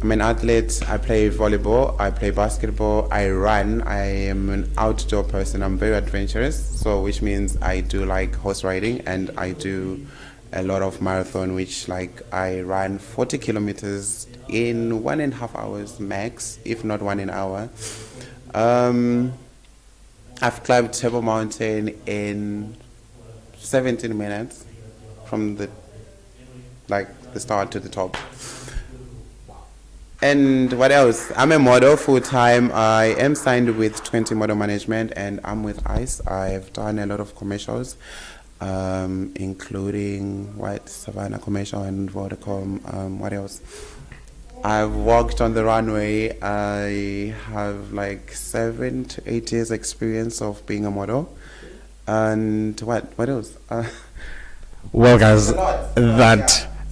I'm an athlete. I play volleyball. I play basketball. I run. I am an outdoor person. I'm very adventurous. So, which means I do like horse riding, and I do a lot of marathon, which like I run 40 kilometers in 1.5 hours max, if not 1 hour. I've climbed Table Mountain in 17 minutes from the start to the top. And what else? I'm a model full-time. I am signed with 20 Model Management, and I'm with ICE. I've done a lot of commercials, including Savannah commercial and Vodacom. What else? I've walked on the runway. I have like 7 to 8 years experience of being a model. And what else? Well, guys,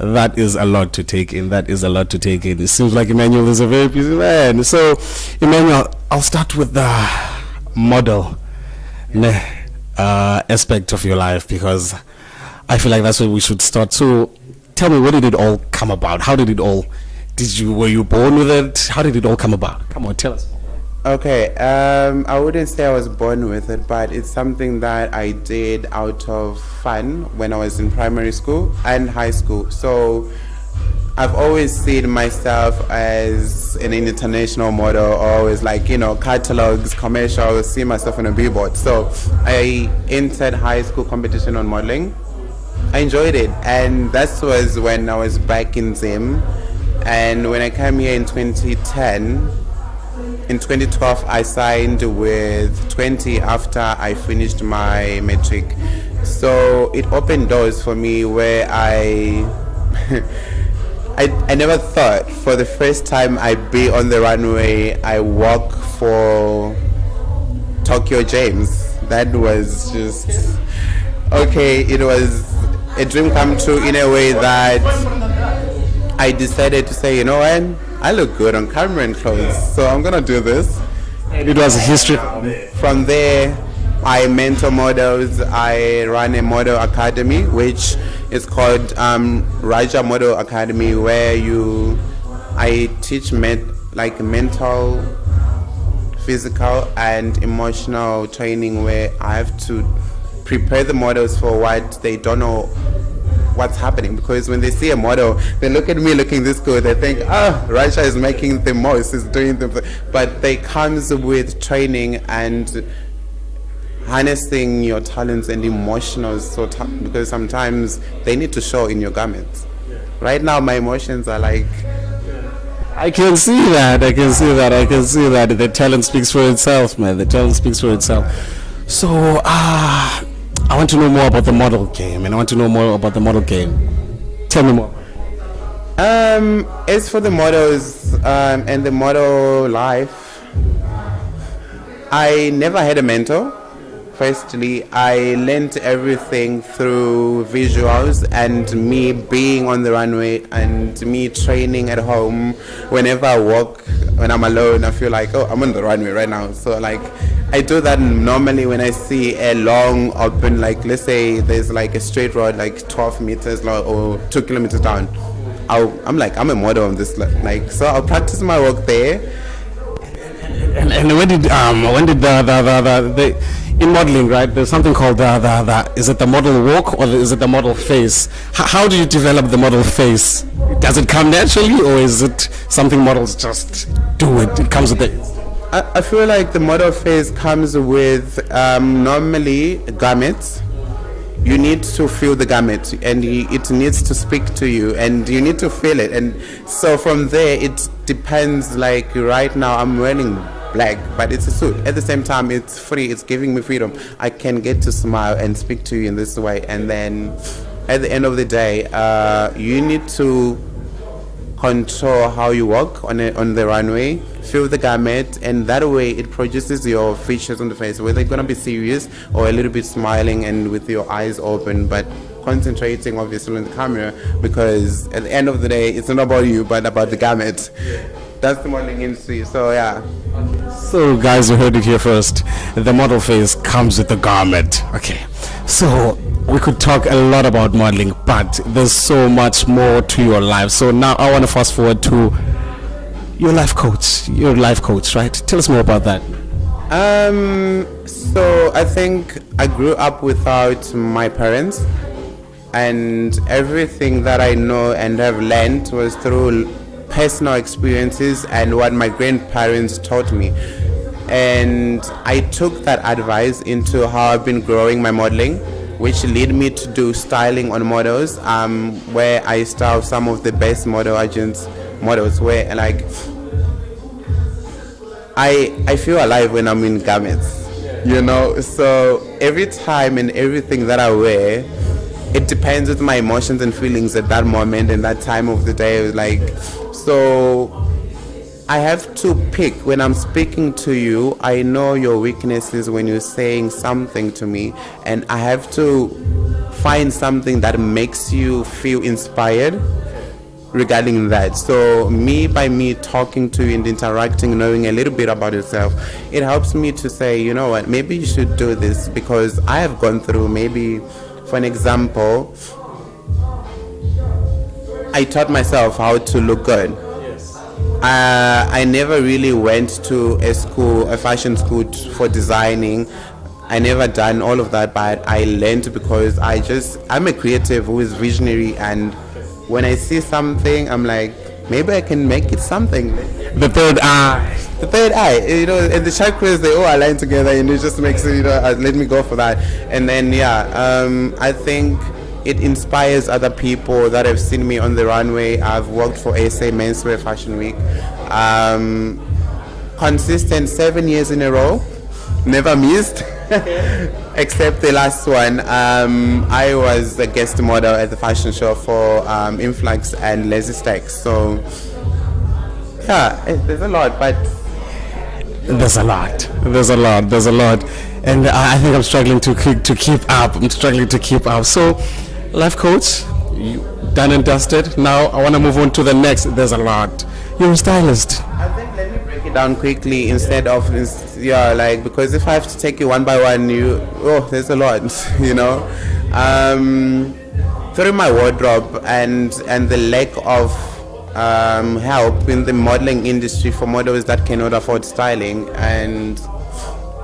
that is a lot to take in. That is a lot to take in. It seems like Emmanuel is a very busy man. So, Emmanuel, I'll start with the model aspect of your life, because I feel like that's where we should start. So, tell me, where did it all come about? How did it all? Were you born with it? How did it all come about? Come on, tell us. Okay, I wouldn't say I was born with it, but it's something that I did out of fun when I was in primary school and high school. So I've always seen myself as an international model, always like, catalogs, commercials, see myself on a billboard. So I entered high school competition on modeling. I enjoyed it, and that was when I was back in Zim. And when I came here in 2010, in 2012, I signed with 20 after I finished my matric. So it opened doors for me where I never thought for the first time I'd be on the runway. I walk for Tokyo James. That was just, okay, it was a dream come true in a way that I decided to say, you know what? I look good on camera and clothes, so I'm gonna do this. It was a history. From there, I mentor models. I run a model academy, which is called Raja Model Academy, where I teach mental, physical, and emotional training, where I have to prepare the models for what they don't know what's happening, because when they see a model, they look at me looking this good, they think, Raja is making the most, is doing the, but they comes with training and harnessing your talents and emotions, because sometimes they need to show in your garments. Right now my emotions are like, I can see that. The talent speaks for itself, man. The talent speaks for itself. So I want to know more about the model game, Tell me more. As for the models and the model life, I never had a mentor. Firstly, I learned everything through visuals and me being on the runway and me training at home. Whenever I walk, when I'm alone, I feel like, I'm on the runway right now. So I do that normally when I see a long open, let's say there's a straight road 12 meters long or 2 kilometers down. I'm a model on this, so I'll practice my work there. And when did the in modeling, right, there's something called is it the model walk or is it the model face? How do you develop the model face? Does it come naturally, or is it something models just do it comes with it? I feel like the model face comes with normally garments. You need to feel the garment, and it needs to speak to you, and you need to feel it. And so from there, it depends. Right now, I'm wearing black, but it's a suit. At the same time, it's free. It's giving me freedom. I can get to smile and speak to you in this way. And then at the end of the day, you need to control how you walk on the runway, feel the garment, and that way it produces your features on the face, whether they're going to be serious or a little bit smiling and with your eyes open, but concentrating obviously on the camera, because at the end of the day, it's not about you, but about the garment. That's the modeling industry, so yeah. So guys, you heard it here first. The model face comes with the garment. Okay, so we could talk a lot about modeling, but there's so much more to your life. So now I want to fast forward to You're a life coach. You're a life coach, right? Tell us more about that. So I think I grew up without my parents, and everything that I know and have learned was through personal experiences and what my grandparents taught me. And I took that advice into how I've been growing my modeling, which led me to do styling on models, where I style some of the best model agents models, where like I feel alive when I'm in garments, you know. So every time and everything that I wear, it depends with my emotions and feelings at that moment and that time of the day. Like, so I have to pick when I'm speaking to you. I know your weaknesses when you're saying something to me, and I have to find something that makes you feel inspired regarding that. So by me talking to you and interacting, knowing a little bit about yourself, it helps me to say, you know what, maybe you should do this, because I have gone through, maybe for an example, I taught myself how to look good. I never really went to a fashion school for designing. I never done all of that, but I learned because I'm a creative who is visionary, and when I see something, I'm like, maybe I can make it something. The third eye. The third eye, you know, and the chakras, they all align together, and it just makes it, you know, let me go for that. And then, I think it inspires other people that have seen me on the runway. I've worked for SA Menswear Fashion Week. Consistent 7 years in a row, never missed, except the last one. I was a guest model at the fashion show for Influx and Lazy Stacks. So, yeah, there's a lot, but... There's a lot. And I think I'm struggling to keep up. So, life coach, you done and dusted. Now I want to move on to the next. There's a lot. You're a stylist. I think let me break it down quickly instead of, because if I have to take you one by one, there's a lot, you know. Through my wardrobe and the lack of help in the modeling industry for models that cannot afford styling, and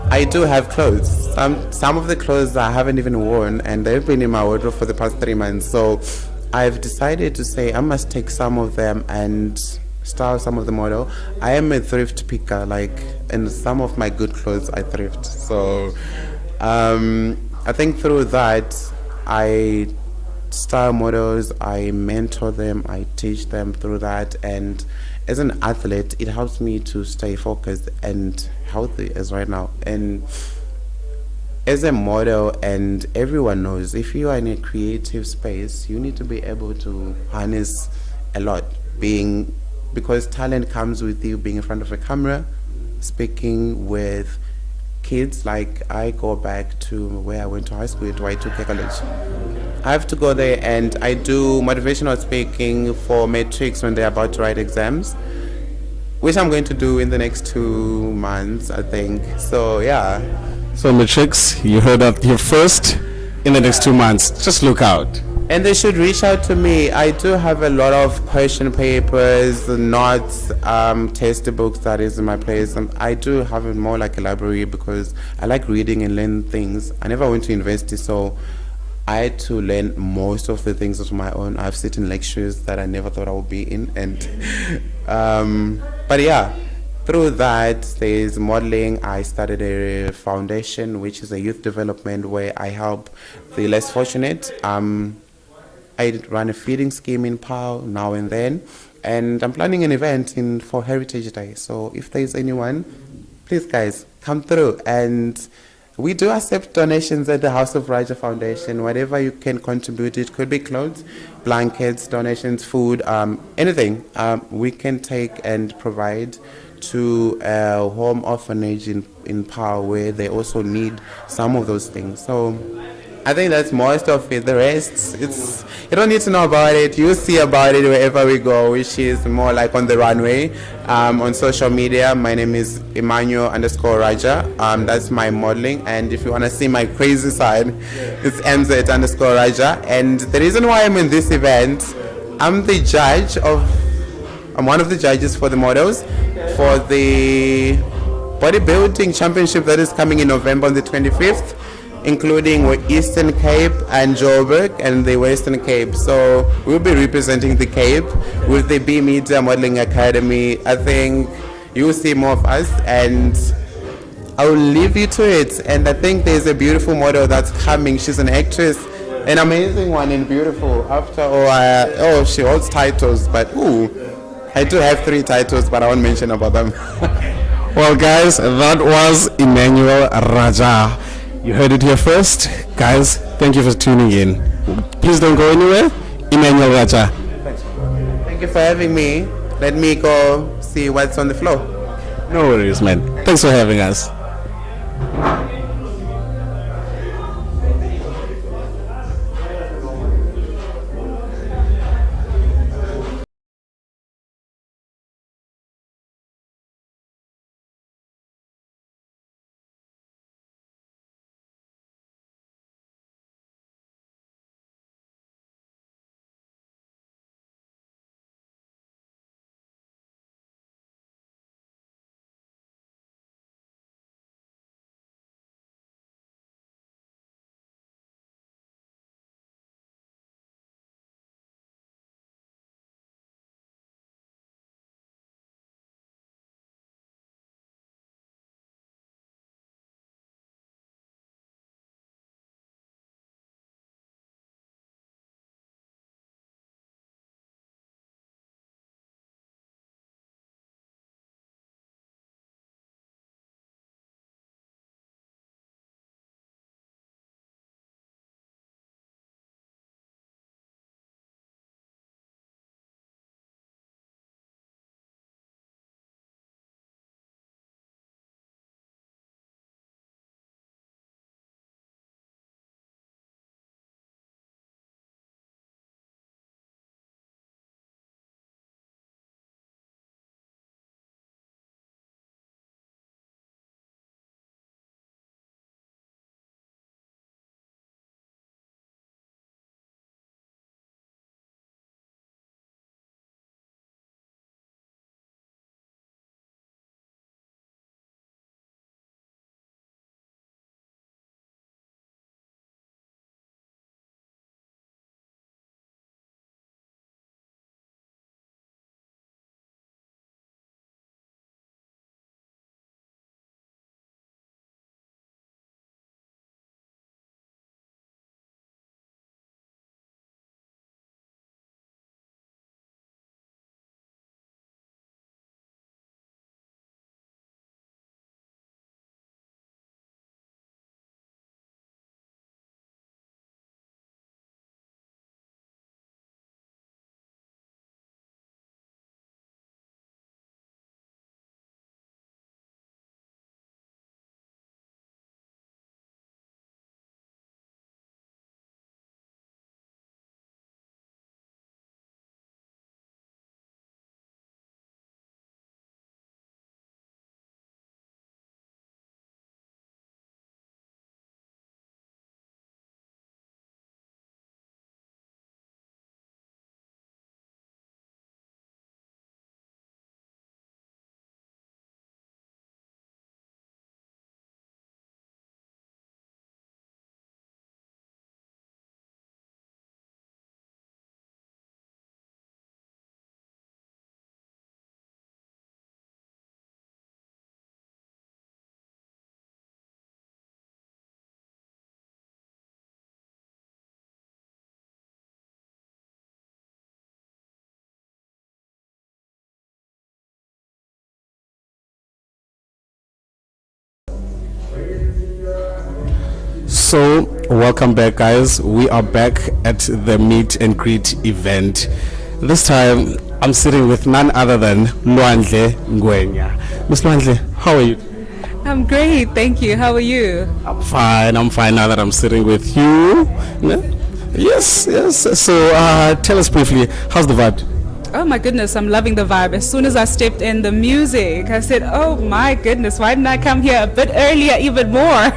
I do have clothes. Some of the clothes I haven't even worn, and they've been in my wardrobe for the past 3 months. So I've decided to say I must take some of them and style some of the model. I am a thrift picker, and some of my good clothes I thrift. So I think through that, I style models, I mentor them, I teach them through that, and as an athlete, it helps me to stay focused and healthy as right now. And as a model, and everyone knows, if you are in a creative space, you need to be able to harness a lot, because talent comes with you being in front of a camera, speaking with kids. Like, I go back to where I went to high school, to Y2K College. I have to go there, and I do motivational speaking for matrix when they're about to write exams, which I'm going to do in the next 2 months, I think. So, yeah. So, matrix, you heard that here first. In the next 2 months, just look out. And they should reach out to me. I do have a lot of question papers, notes, textbooks that is in my place. I do have it more like a library, because I like reading and learn things. I never went to university, so I had to learn most of the things on my own. I've sat in lectures that I never thought I would be in, and but yeah, through that there's modeling. I started a foundation, which is a youth development, where I help the less fortunate. I run a feeding scheme in PAO now and then, and I'm planning an event for Heritage Day. So if there's anyone, please guys, come through. And we do accept donations at the House of Raja Foundation. Whatever you can contribute, it could be clothes, blankets, donations, food, anything we can take and provide to a home orphanage in PAO, where they also need some of those things. So I think that's most of it. The rest, you don't need to know about it. You see about it wherever we go, which is more like on the runway. On social media, my name is Emmanuel_Raja. That's my modeling. And if you want to see my crazy side, it's MZ_Raja. And the reason why I'm in this event, I'm the judge of I'm one of the judges for the models for the bodybuilding championship that is coming in November on the 25th, including Eastern Cape and Joburg and the Western Cape. So we'll be representing the Cape with the BMedia Modeling Academy. I think you'll see more of us, and I'll leave you to it. And I think there's a beautiful model that's coming. She's an actress, an amazing one and beautiful. After all, she holds titles, but I do have 3 titles, but I won't mention about them. Well, guys, that was Emmanuel Raja. You heard it here first. Guys, thank you for tuning in. Please don't go anywhere. Emmanuel Raja. Thank you for having me. Let me go see what's on the floor. No worries, man. Thanks for having us. So, welcome back, guys. We are back at the meet and greet event. This time, I'm sitting with none other than Lwandle Ngwenya. Miss Lwandle, how are you? I'm great, thank you. How are you? I'm fine now that I'm sitting with you. Yes. So, tell us briefly, how's the vibe? Oh my goodness, I'm loving the vibe. As soon as I stepped in the music, I said, oh my goodness, why didn't I come here a bit earlier, even more?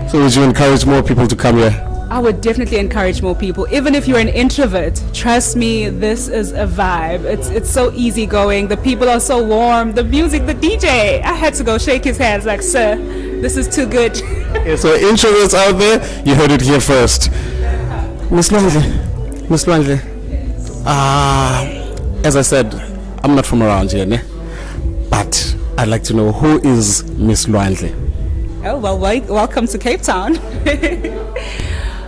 So would you encourage more people to come here? I would definitely encourage more people. Even if you're an introvert, trust me, this is a vibe. It's so easygoing. The people are so warm. The music, the DJ. I had to go shake his hands like, sir, this is too good. Okay, so introverts out there, you heard it here first. Miss Lwandle, as I said, I'm not from around here, ne? But I'd like to know, who is Miss Lwandle? Oh, well, welcome to Cape Town.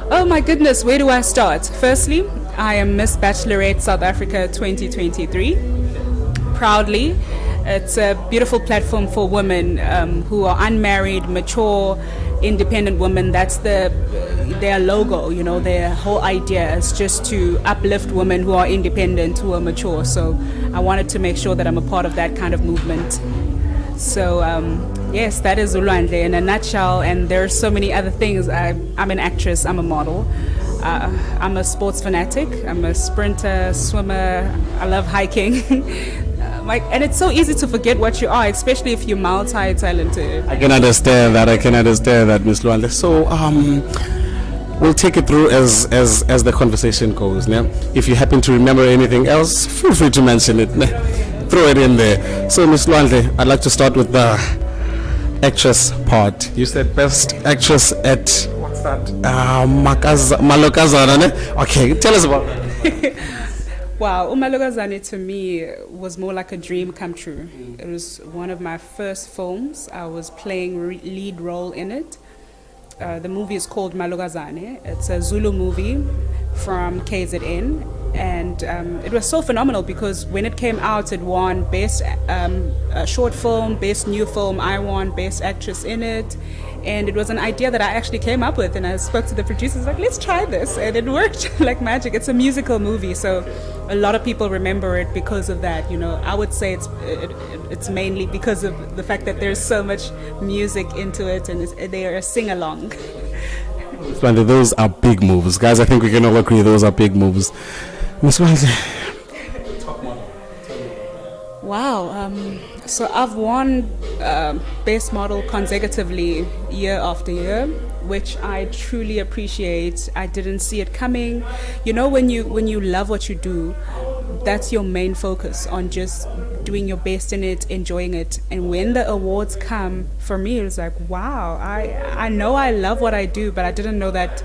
Oh my goodness, where do I start? Firstly, I am Miss Bachelorette South Africa 2023. Proudly. It's a beautiful platform for women who are unmarried, mature, independent women. That's their logo, you know, their whole idea is just to uplift women who are independent, who are mature. So I wanted to make sure that I'm a part of that kind of movement. So yes, that is Lwandle in a nutshell, and there are so many other things. I'm an actress, I'm a model, I'm a sports fanatic, I'm a sprinter, swimmer, I love hiking. And it's so easy to forget what you are, especially if you're multi-talented. I can understand that, Miss Lwandle. So we'll take it through as the conversation goes. Né? If you happen to remember anything else, feel free to mention it. Né? Throw it in there. So, Miss Lwandle, I'd like to start with the actress part. You said best actress at, what's that? Malokazana, ne? Okay, tell us about that. Wow, Umalokazane to me was more like a dream come true. It was one of my first films. I was playing lead role in it. The movie is called Malokazane. It's a Zulu movie from KZN. And it was so phenomenal because when it came out, it won Best Short Film, Best New Film. I won Best Actress in it. And it was an idea that I actually came up with. And I spoke to the producers, like, let's try this. And it worked like magic. It's a musical movie. So a lot of people remember it because of that. You know, I would say it's mainly because of the fact that there's so much music into it and they are a sing-along. Those are big moves. Guys, I think we can all agree those are big moves. Miss Lwandle. Wow. So I've won Best Model consecutively year after year, which I truly appreciate. I didn't see it coming. You know, when you love what you do, that's your main focus on just doing your best in it, enjoying it. And when the awards come, for me, it was like, wow, I know I love what I do, but I didn't know that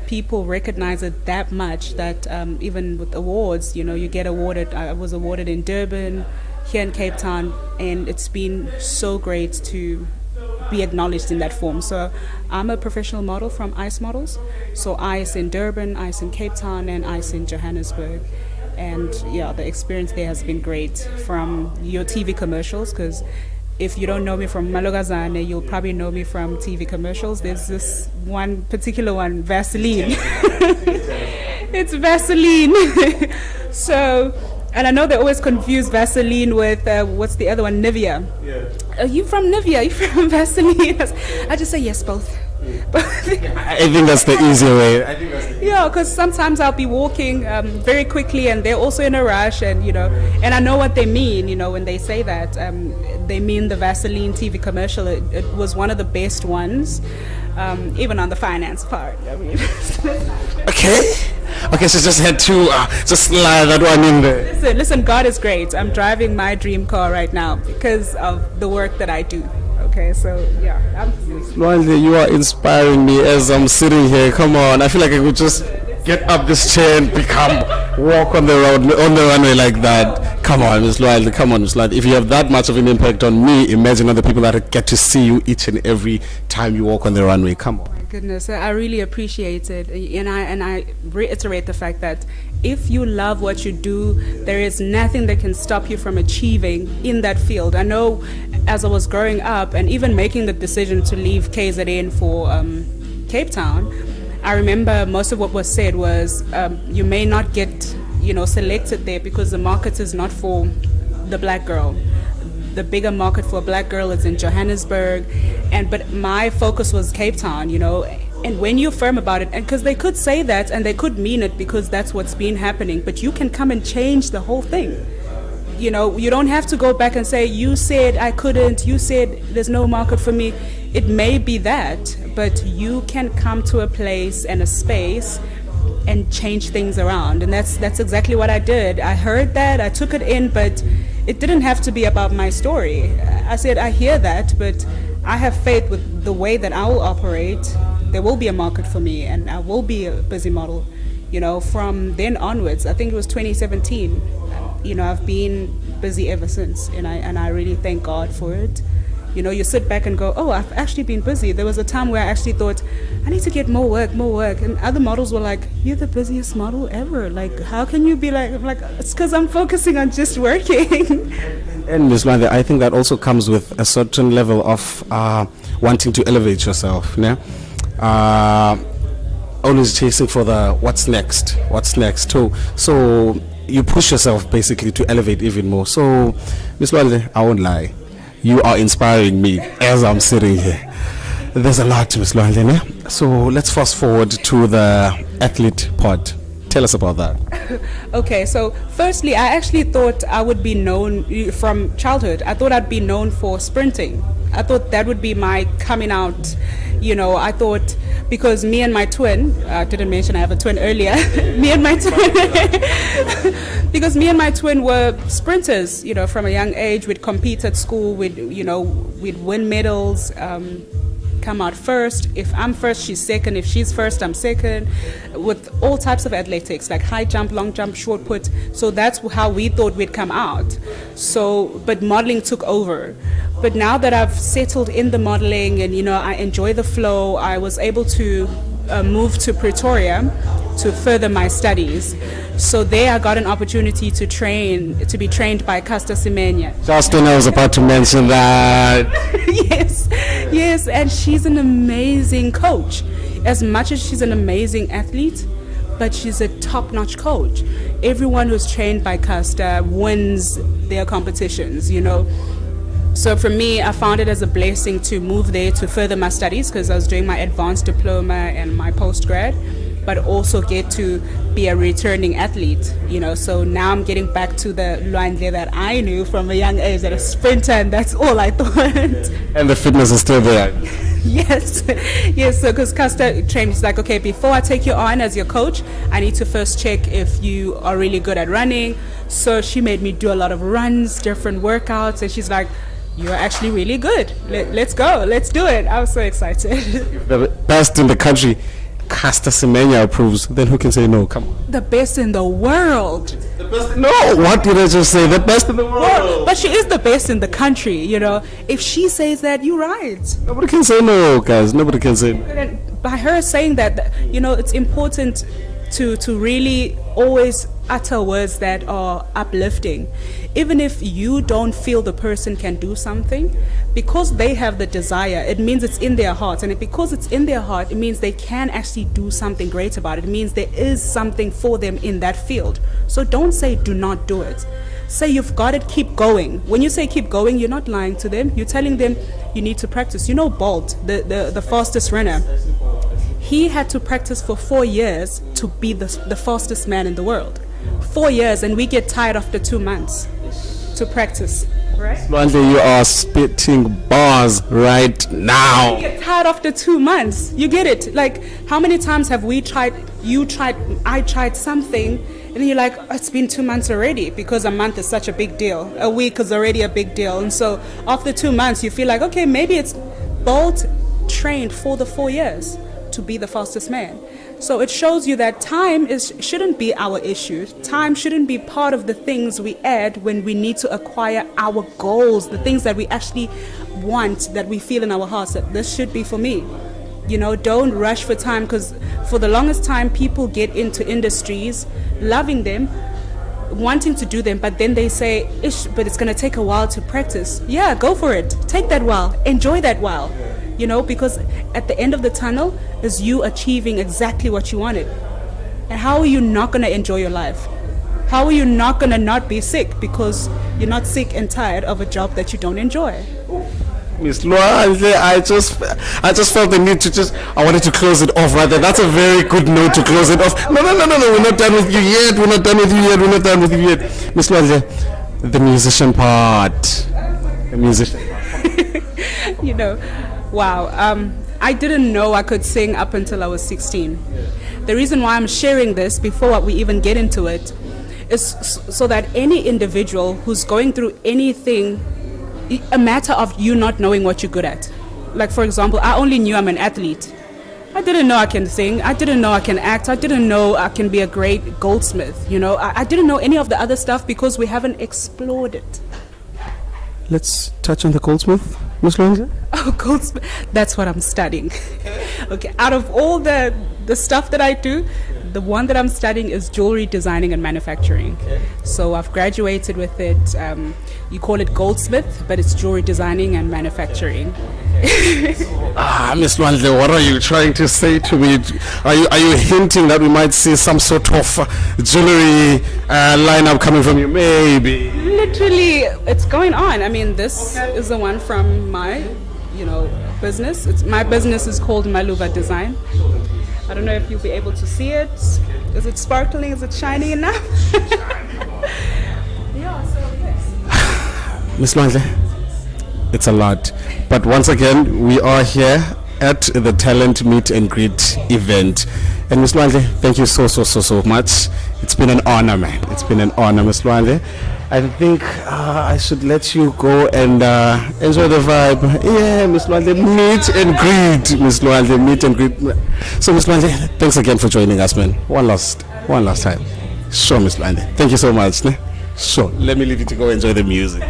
people recognize it that much, that even with awards, you know, you get awarded. I was awarded in Durban, here in Cape Town, and it's been so great to be acknowledged in that form. So I'm a professional model from ICE Models. So ICE in Durban, ICE in Cape Town, and ICE in Johannesburg. And yeah, the experience there has been great, from your TV commercials, because if you don't know me from Malokazane, you'll probably know me from TV commercials. There's this one particular one, Vaseline. It's Vaseline. So, and I know they always confuse Vaseline with, what's the other one, Nivea. Yeah. Are you from Nivea? Are you from Vaseline? I just say yes, both. I think that's the easier way. Yeah, because sometimes I'll be walking very quickly and they're also in a rush, and you know, and I know what they mean, you know, when they say that. They mean the Vaseline TV commercial. It was one of the best ones, even on the finance part. I mean. Okay, so just had to just slide that one in there. Listen, God is great. I'm driving my dream car right now because of the work that I do. Okay, so yeah. Lwandle, you are inspiring me as I'm sitting here. Come on, I feel like I could just get up this chair and walk on the road, on the runway like that. Come on, Miss Lwandle. Come on, Miss Lwandle. If you have that much of an impact on me, imagine other people that get to see you each and every time you walk on the runway. Come on. Goodness, I really appreciate it, and I reiterate the fact that if you love what you do, there is nothing that can stop you from achieving in that field. I know, as I was growing up and even making the decision to leave KZN for Cape Town, I remember most of what was said was you may not get, you know, selected there because the market is not for the black girl. The bigger market for a black girl is in Johannesburg, but my focus was Cape Town, you know. And when you're firm about it, and because they could say that and they could mean it because that's what's been happening, but you can come and change the whole thing. You know, you don't have to go back and say, you said I couldn't, you said there's no market for me. It may be that, but you can come to a place and a space and change things around. And that's exactly what I did. I heard that, I took it in, but it didn't have to be about my story. I said, I hear that, but I have faith with the way that I will operate. There will be a market for me, and I will be a busy model. You know, from then onwards, I think it was 2017, you know, I've been busy ever since, and I really thank God for it. You know, you sit back and go, oh, I've actually been busy. There was a time where I actually thought, I need to get more work. And other models were like, you're the busiest model ever. Like, how can you be like, I'm like, it's because I'm focusing on just working. And Ms. Lwandle, I think that also comes with a certain level of wanting to elevate yourself, you know? Always chasing for the what's next. So you push yourself basically to elevate even more. So, Ms. Lwandle, I won't lie. You are inspiring me as I'm sitting here. There's a lot to Ms. Lwandle. So let's fast forward to the athlete part. Tell us about that. Okay, so firstly, I actually thought I would be known from childhood. I thought I'd be known for sprinting. I thought that would be my coming out. You know, I thought because me and my twin, I didn't mention I have a twin earlier, because me and my twin were sprinters, you know, from a young age. We'd compete at school, we'd win medals, come out first. If I'm first, she's second. If she's first, I'm second, with all types of athletics, like high jump, long jump, short put. So that's how we thought we'd come out. So, but modeling took over. But now that I've settled in the modeling and, you know, I enjoy the flow, I was able to move to Pretoria to further my studies. So there I got an opportunity to be trained by Caster Semenya. Justin, I was about to mention that. Yes, and she's an amazing coach. As much as she's an amazing athlete, but she's a top-notch coach. Everyone who's trained by Caster wins their competitions, you know. So for me, I found it as a blessing to move there to further my studies, because I was doing my advanced diploma and my postgrad, but also get to be a returning athlete, you know. So now I'm getting back to the Lwandle that I knew from a young age, that a sprinter, and that's all I thought. And the fitness is still there. Yes. So because Caster trained, it's like, okay, before I take you on as your coach, I need to first check if you are really good at running. So she made me do a lot of runs, different workouts, and she's like, you're actually really good. Let's go. Let's do it. I was so excited. The best in the country, Caster Semenya approves. Then who can say no? Come on. The best in the world. The best? No, what did I just say? The best in the world. Well, but she is the best in the country, you know. If she says that, you're right. Nobody can say no, guys. Nobody can say no. And by her saying that, you know, it's important to really always utter words that are uplifting. Even if you don't feel the person can do something, because they have the desire, it means it's in their heart. And because it's in their heart, it means they can actually do something great about it. It means there is something for them in that field. So don't say do not do it. Say you've got it, keep going. When you say keep going, you're not lying to them. You're telling them you need to practice. You know Bolt, the fastest runner. He had to practice for 4 years to be the fastest man in the world. 4 years, and we get tired after 2 months to practice. Right? Lwandle, you are spitting bars right now. We get tired after 2 months. You get it? Like, how many times have we tried, I tried something, and then you're like, oh, it's been 2 months already, because a month is such a big deal. A week is already a big deal. And so after 2 months, you feel like, okay, maybe it's Bolt trained for the 4 years to be the fastest man. So it shows you that time shouldn't be our issue. Time shouldn't be part of the things we add when we need to acquire our goals, the things that we actually want, that we feel in our hearts that this should be for me. You know, don't rush for time, because for the longest time people get into industries loving them, wanting to do them, but then they say, ish, but it's going to take a while to practice. Yeah, go for it. Take that while. Enjoy that while. You know, because at the end of the tunnel is you achieving exactly what you wanted. And how are you not going to enjoy your life? How are you not going to not be sick because you're not sick and tired of a job that you don't enjoy? Miss Lwandle, I just felt the need to I wanted to close it off right there. That's a very good note to close it off. No, we're not done with you yet. Miss Lwandle, The musician part. The musician. You know, wow. I didn't know I could sing up until I was 16. The reason why I'm sharing this before we even get into it is so that any individual who's going through anything, a matter of you not knowing what you're good at. Like, for example, I only knew I'm an athlete. I didn't know I can sing. I didn't know I can act. I didn't know I can be a great goldsmith. You know, I didn't know any of the other stuff because we haven't explored it. Let's touch on the goldsmith, Miss Lonza. Oh, goldsmith. That's what I'm studying. Okay, out of all the stuff that I do, the one that I'm studying is jewelry designing and manufacturing. So I've graduated with it. You call it goldsmith, but it's jewelry designing and manufacturing. Miss Lwandle, what are you trying to say to me? Are you hinting that we might see some sort of jewelry lineup coming from you? Maybe. Literally, it's going on. I mean, this is the one from my, business. My business is called Maluva Design. I don't know if you'll be able to see it. Is it sparkling? Is it shining enough? Yeah, so yes. Miss Lwandle, it's a lot. But once again, we are here at the Talent Meet and Greet event. And Miss Lwandle, thank you so much. It's been an honor, man. It's been an honor, Miss Lwandle. I think I should let you go and enjoy the vibe. Yeah, Miss Lwandle, meet and greet. Miss Lwandle, meet and greet. So, Miss Lwandle, thanks again for joining us, man. One last time. Sure, Miss Lwandle. Thank you so much. Ne? Sure. Let me leave you to go enjoy the music.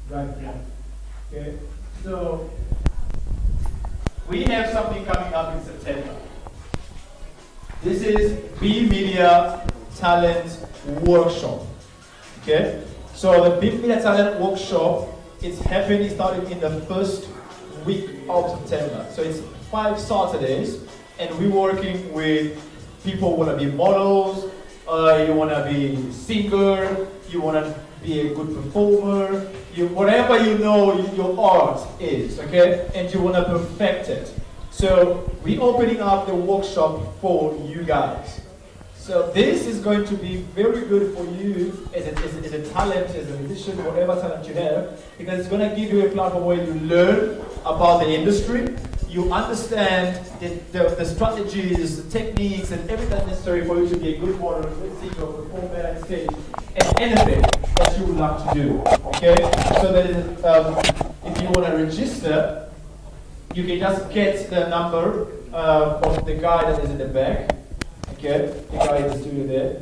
right here. Okay, so we have something coming up in September. This is BMedia Talent Workshop. Okay, so the BMedia Talent Workshop is happening starting in the first week of September. So it's 5 Saturdays, and we're working with people who want to be models, you want to be singer, you want to be a good performer, whatever you know your art is, okay, and you want to perfect it. So we're opening up the workshop for you guys. So this is going to be very good for you as a talent, as a musician, whatever talent you have, because it's going to give you a platform where you learn about the industry, you understand the strategies, the techniques, and everything necessary for you to be a good model, good singer, performer on stage, and anything that you would like to do. Okay? So that is, if you want to register, you can just get the number of the guy that is in the back. Okay, the guy in the studio there.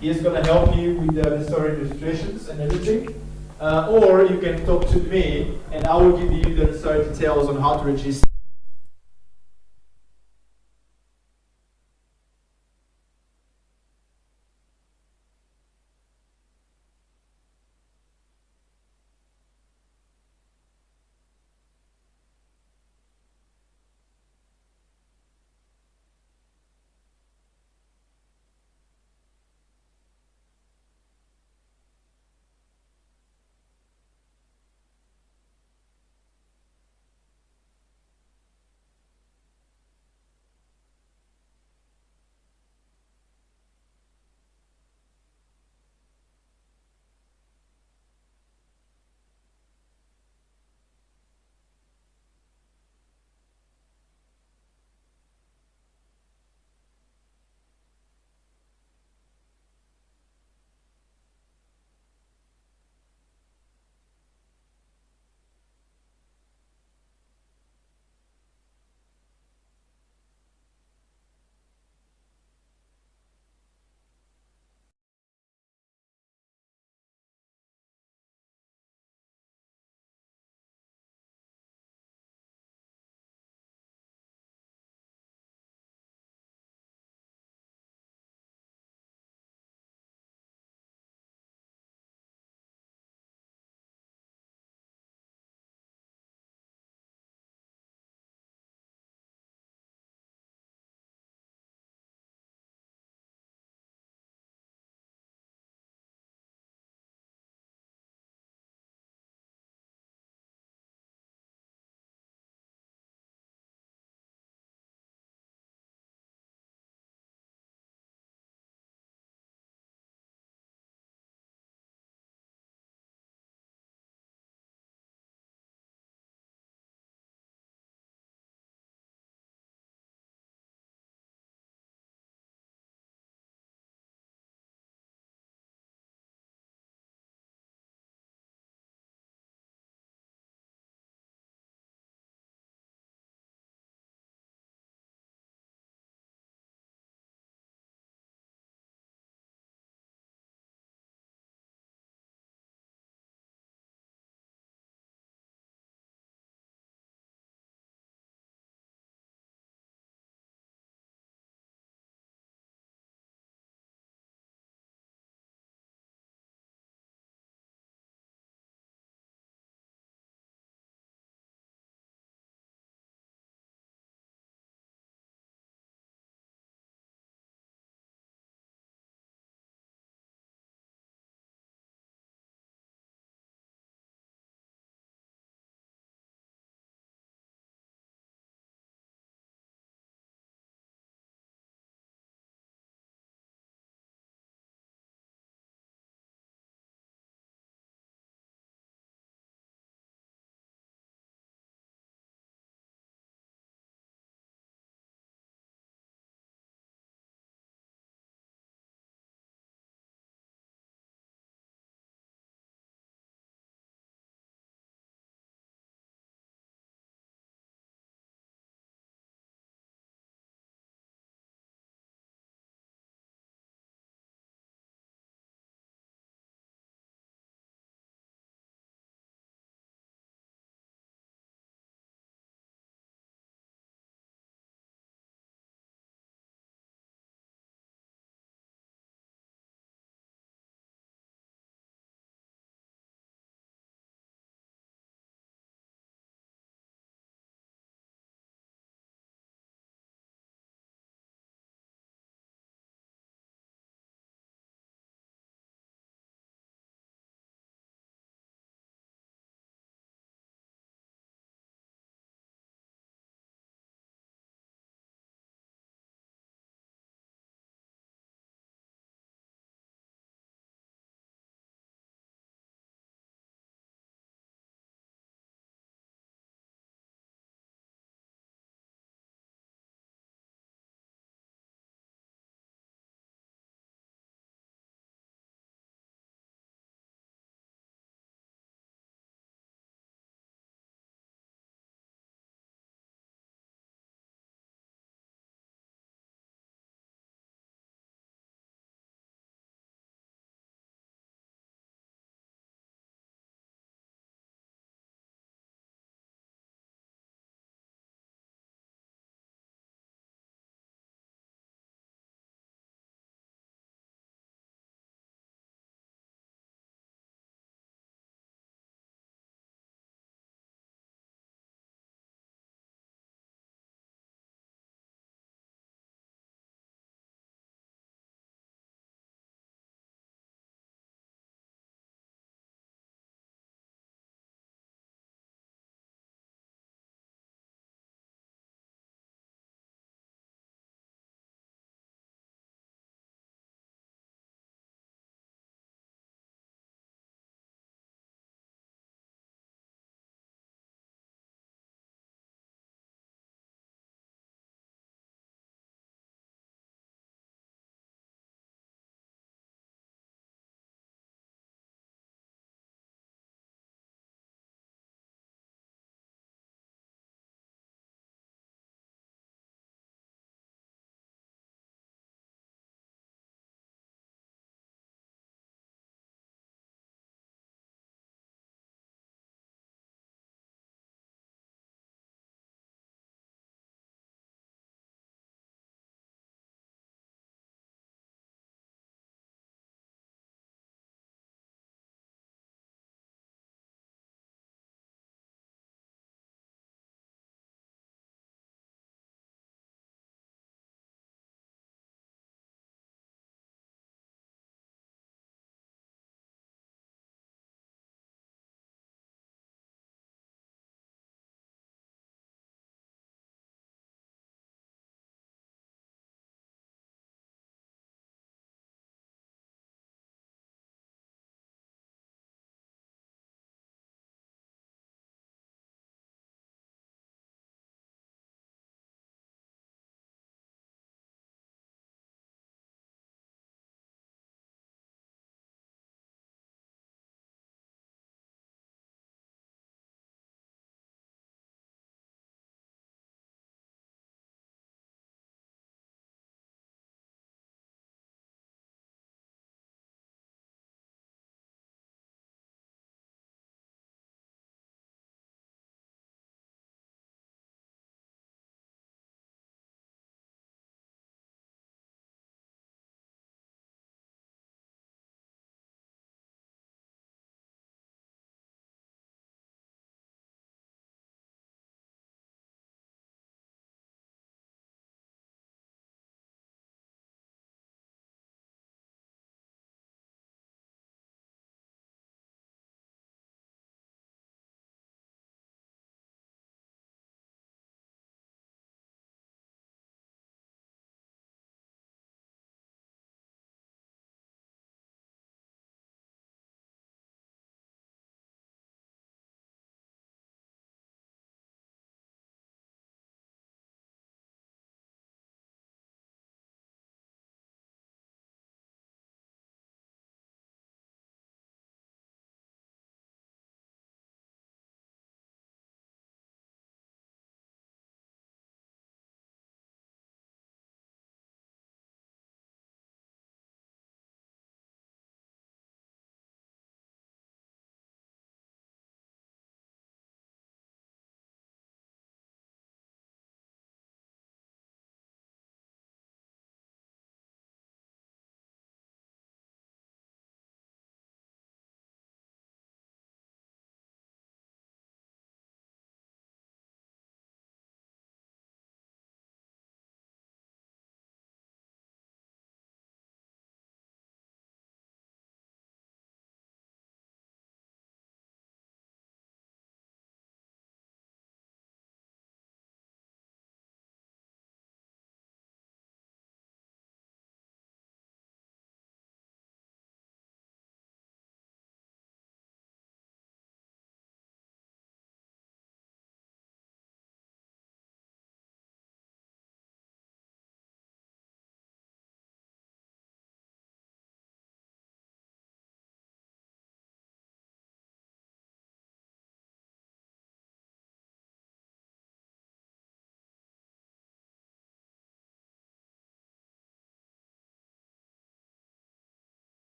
He is going to help you with the necessary registrations and everything. Or you can talk to me and I will give you the necessary details on how to register.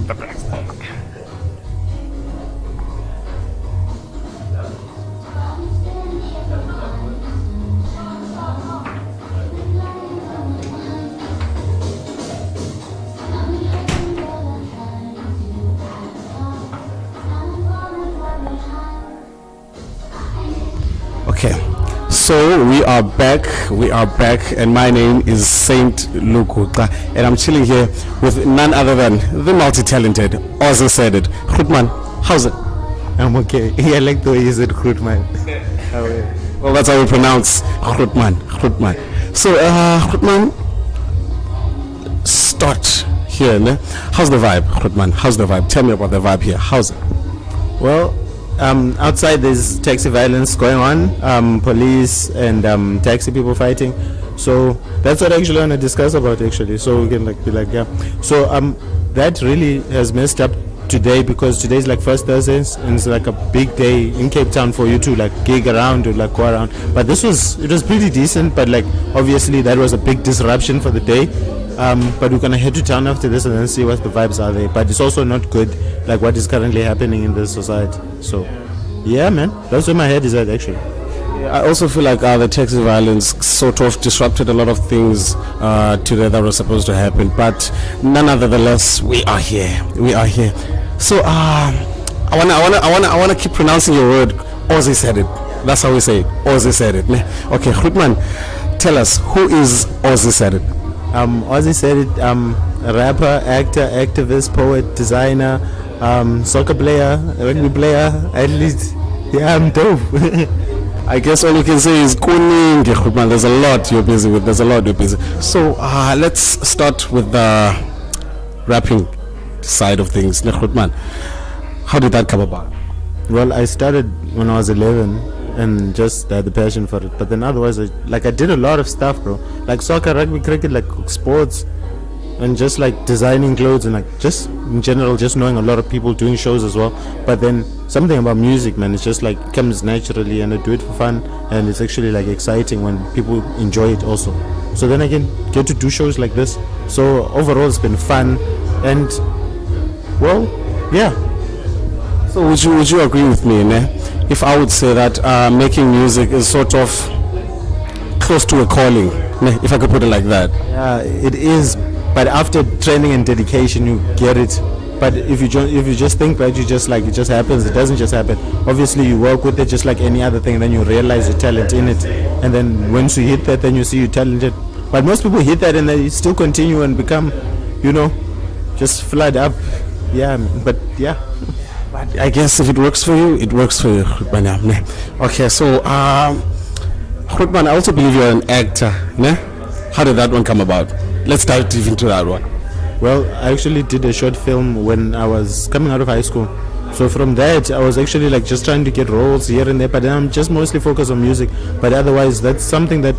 the black stuff. Okay, so we are back, and my name is Saint Lukuqa, and I'm chilling here with none other than the multi-talented Ozzy said it. Grootman, how's it? I'm okay. Yeah, I like the way you said Grootman. Well, that's how we pronounce Grootman. So, Grootman, start here, ne? How's the vibe, Grootman? How's the vibe? Tell me about the vibe here. How's it? Well, outside there's taxi violence going on, police and taxi people fighting. So that's what I actually want to discuss about actually. So we can be like, yeah. So that really has messed up today because today is like first Thursdays and it's like a big day in Cape Town for you to like gig around or like go around. But it was pretty decent, but like obviously that was a big disruption for the day. But we're gonna head to town after this and then see what the vibes are there. But it's also not good, like what is currently happening in this society. So, yeah, man, that's where my head is at actually. Yeah, I also feel like the taxi violence sort of disrupted a lot of things today that were supposed to happen. But nonetheless, we are here. So I wanna keep pronouncing your word. Ozzy said it. That's how we say it. Ozzy said it. Okay, Grootman, tell us, who is Ozzy said it? Ozzy said it, a rapper, actor, activist, poet, designer, soccer player, rugby player, athlete. Yeah, I'm dope. I guess all you can say is Kuning, Grootman. There's a lot you're busy with. So let's start with the rapping side of things. Grootman, how did that come about? Well, I started when I was 11 and just had the passion for it. But then otherwise, I did a lot of stuff, bro. Like soccer, rugby, cricket, like sports, and just like designing clothes and like just in general, just knowing a lot of people doing shows as well. But then something about music, man, it's just like comes naturally and I do it for fun. And it's actually like exciting when people enjoy it also. So then I can get to do shows like this. So overall, it's been fun. And well, yeah. So would you agree with me, ne? If I would say that making music is sort of close to a calling, ne? If I could put it like that. Yeah, it is. But after training and dedication, you get it. But if you just think that you just like it just happens, it doesn't just happen. Obviously, you work with it just like any other thing, and then you realize your talent in it. And then once you hit that, then you see you're talented. But most people hit that and they still continue and become, just flood up. Yeah, but yeah. But I guess if it works for you, it works for you. Okay, so Grootman, I also believe you're an actor, ne? How did that one come about? Let's dive deep into that one. Well, I actually did a short film when I was coming out of high school. So from that, I was actually like just trying to get roles here and there, but then I'm just mostly focused on music. But otherwise, that's something that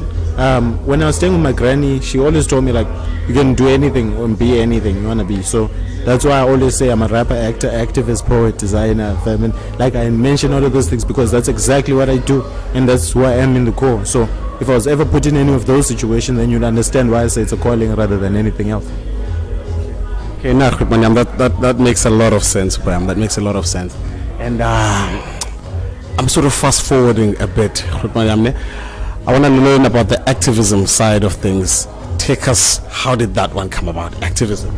when I was staying with my granny, she always told me like, you can do anything and be anything you want to be. So that's why I always say I'm a rapper, actor, activist, poet, designer, feminine. Like I mention all of those things because that's exactly what I do and that's who I am in the core. So if I was ever put in any of those situations, then you'd understand why I say it's a calling rather than anything else. Okay, now that makes a lot of sense, Bram. That makes a lot of sense. And I'm sort of fast forwarding a bit. I want to learn about the activism side of things. Take us, how did that one come about, activism?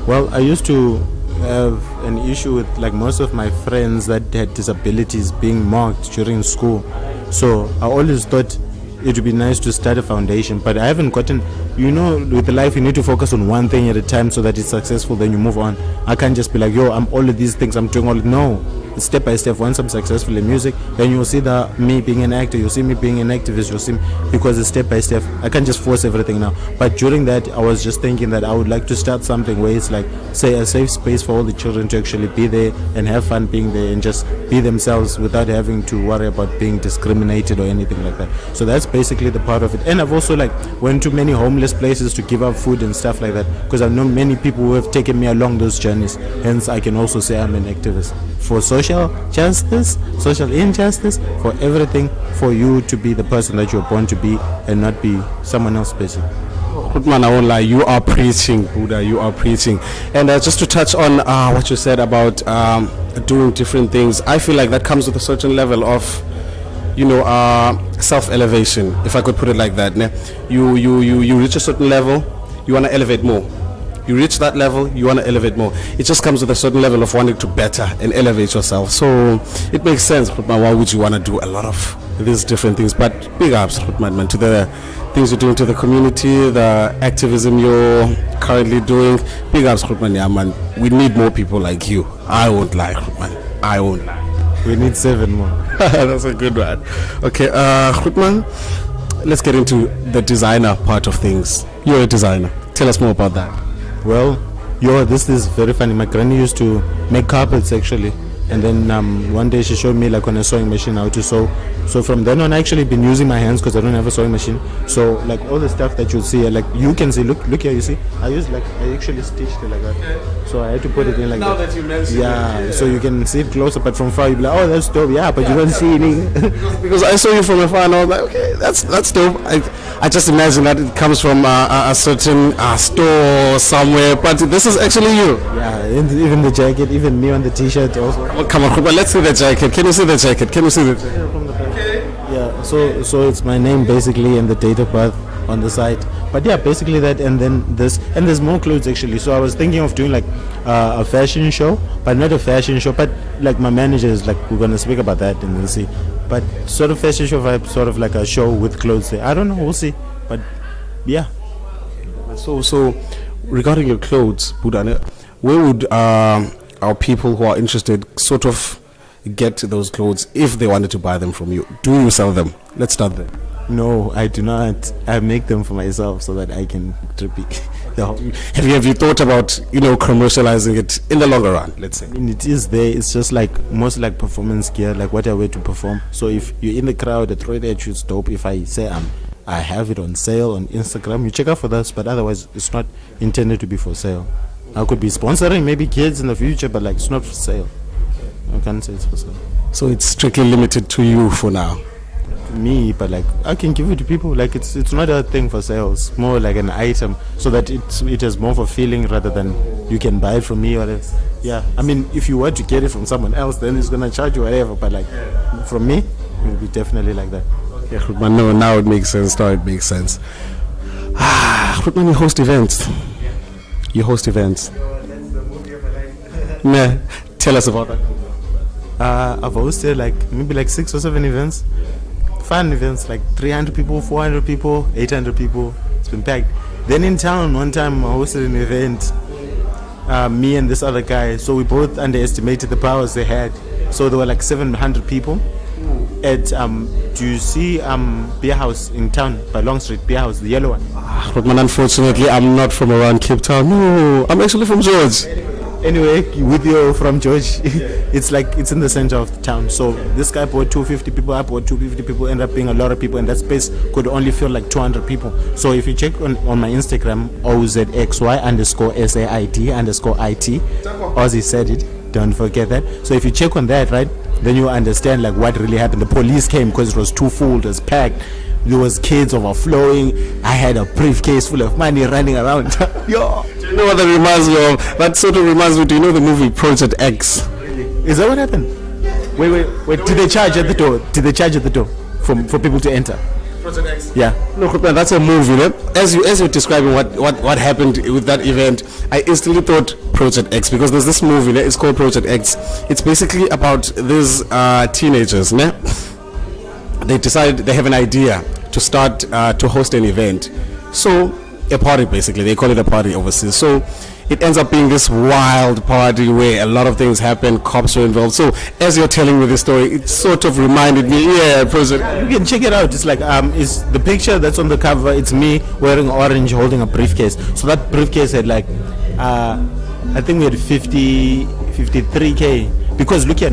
Well, I used to have an issue with like most of my friends that had disabilities being marked during school. So I always thought it would be nice to start a foundation, but I haven't gotten, with life you need to focus on one thing at a time so that it's successful, then you move on. I can't just be like, I'm all of these things, I'm doing all of, no. It's step by step. Once I'm successful in music, then you'll see me being an actor, you'll see me being an activist, you'll see me, because it's step by step. I can't just force everything now. But during that, I was just thinking that I would like to start something where it's like, say, a safe space for all the children to actually be there and have fun being there and just be themselves without having to worry about being discriminated or anything like that. So that's basically the part of it. And I've also went to many homeless places to give out food and stuff like that, because I know many people who have taken me along those journeys. Hence, I can also say I'm an activist for social justice, social injustice, for everything, for you to be the person that you're born to be and not be someone else basically. Man, I won't lie, you are preaching, Buddha, you are preaching. And just to touch on what you said about doing different things, I feel like that comes with a certain level of, self-elevation, if I could put it like that. Ne? You reach a certain level, you want to elevate more. You reach that level, you want to elevate more. It just comes with a certain level of wanting to better and elevate yourself. So it makes sense, Rutman, why would you want to do a lot of these different things? But big ups, Rutman, man, to the things you're doing to the community, the activism you're currently doing. Big ups, Rutman, yeah, man. We need more people like you. I won't lie, Rutman. I won't lie. We need 7 more. That's a good one. Okay, Rutman, let's get into the designer part of things. You're a designer. Tell us more about that. Well, this is very funny. My granny used to make carpets actually, and then one day she showed me like on a sewing machine how to sew. So from then on, I actually been using my hands because I don't have a sewing machine. So like all the stuff that you see, like you can see. Look here, you see. I actually stitched it like that. So I had to put it in like now that. That you mentioned it, so you can see it closer, but from far you be like, oh, that's dope. Yeah, but you don't see it. because I saw you from afar and I was like, okay, that's dope. I just imagine that it comes from a certain store somewhere, but this is actually you. Yeah, and even the jacket, even me on the t-shirt also. Oh, come on, let's see the jacket. Can you see the jacket? Can you see the jacket? From the back. Okay. Yeah, so it's my name basically and the date of birth on the side. But yeah, basically that, and then this, and there's more clothes actually. So I was thinking of doing like a fashion show, but not a fashion show, but like my manager is like, we're gonna speak about that and we'll see. But sort of fashion show vibe, sort of like a show with clothes there. I don't know, we'll see. But yeah. So regarding your clothes, Buddha, where would our people who are interested sort of get those clothes if they wanted to buy them from you? Do you sell them? Let's start there. No, I do not. I make them for myself so that I can repeat the whole. Have you thought about commercializing it in the longer run? Let's say. I mean, it is there. It's just like most like performance gear, like what I wear to perform. So if you're in the crowd, the throw that it's dope. If I say I have it on sale on Instagram, you check out for this. But otherwise, it's not intended to be for sale. I could be sponsoring maybe kids in the future, but like it's not for sale. I can't say it's for sale. So it's strictly limited to you for now. Me, but like I can give it to people. Like it's not a thing for sales, more like an item, so that it has more of a feeling rather than you can buy it from me or else. Yeah, I mean if you were to get it from someone else, then it's gonna charge you whatever. But like from me, it will be definitely like that. Yeah, but no, now it makes sense. Now it makes sense. You host events. You host events. Nah, tell us about that. I've hosted like maybe like 6 or 7 events. Fun events, like 300 people, 400 people, 800 people. It's been packed. Then in town, one time I hosted an event, me and this other guy. So we both underestimated the powers they had. So there were like 700 people at, do you see Beer House in town by Long Street, Beer House, the yellow one? But man, unfortunately, I'm not from around Cape Town. No, I'm actually from George. Anyway, with you from George, it's like it's in the center of the town. So this guy bought 250 people, I bought 250 people, ended up being a lot of people, and that space could only fill like 200 people. So if you check on my Instagram, OZXY_SAID_IT, Ozzy said it, don't forget that. So if you check on that, right, then you understand like what really happened. The police came because it was too full, it was packed. There was kids overflowing. I had a briefcase full of money running around. Yo. Do you know what that reminds me of? That sort of reminds me, do you know the movie Project X? Is that what happened? Wait. Did they charge at the door? Did they charge at the door for people to enter? Project X? Yeah. No, that's a movie, right? As you're describing what happened with that event, I instantly thought Project X, because there's this movie, it's called Project X. It's basically about these teenagers, né? They decide, they have an idea to start to host an event. So a party, basically, they call it a party overseas. So it ends up being this wild party where a lot of things happen, cops are involved. So as you're telling me this story, it sort of reminded me, Project. You can check it out. It's like is the picture that's on the cover, it's me wearing orange holding a briefcase. So that briefcase had like I think we had 53k, because look here,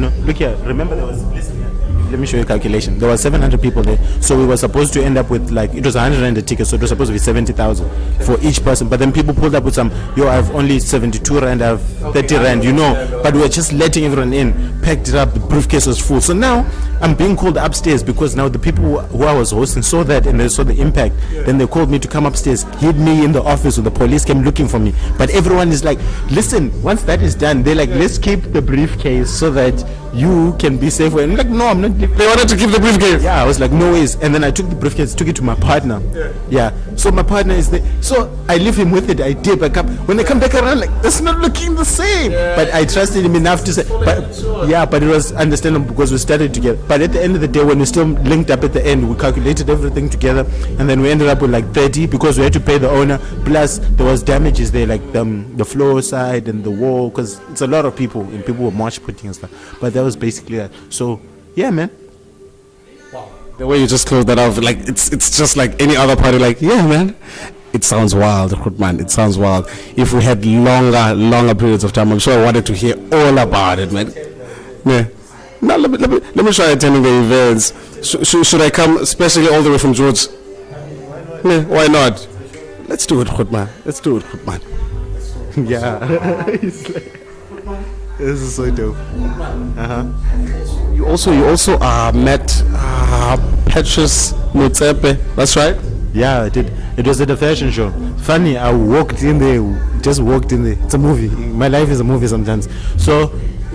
remember there was bliss here. let me show you a calculation. There were 700 people there, so we were supposed to end up with like, it was 100 rand a ticket, so it was supposed to be 70,000 for each person. But then people pulled up with some, yo, I have only 72 rand, I have 30 rand, you know. But we were just letting everyone in, packed it up, the briefcase was full. So now I'm being called upstairs because now the people who I was hosting saw that and they saw the impact. Then they called me to come upstairs, hid me in the office, or the police came looking for me. But everyone is like, listen, once that is done, they're like, let's keep the briefcase so that you can be safe. And I'm like, no, I'm not. They wanted to keep the briefcase. Yeah, I was like, no ways. And then I took the briefcase, took it to my partner. Yeah. So my partner is there. So I leave him with it. I dip. I come. When they come back around, like, that's not looking the same. But I trusted him enough to say. But it was understandable because we started together. But at the end of the day, when we still linked up at the end, we calculated everything together, and then we ended up with like 30 because we had to pay the owner. Plus there was damages there, like the floor side and the wall, because it's a lot of people and people were mosh putting and stuff. But that was basically that. So yeah, man. The way you just closed that off, like it's just like any other party. Like, yeah, man. It sounds wild, man. It sounds wild. If we had longer periods of time, I'm sure I wanted to hear all about it, man. Yeah. Now let me try attending the events. Should I come, especially all the way from George? Yeah, why not? Let's do it, man. Let's do it, man. Yeah. It's like, this is so dope. You also met Petrus Motsepe. That's right. Yeah, I did. It was at a fashion show. Funny, I walked in there, just walked in there. It's a movie. My life is a movie sometimes. So,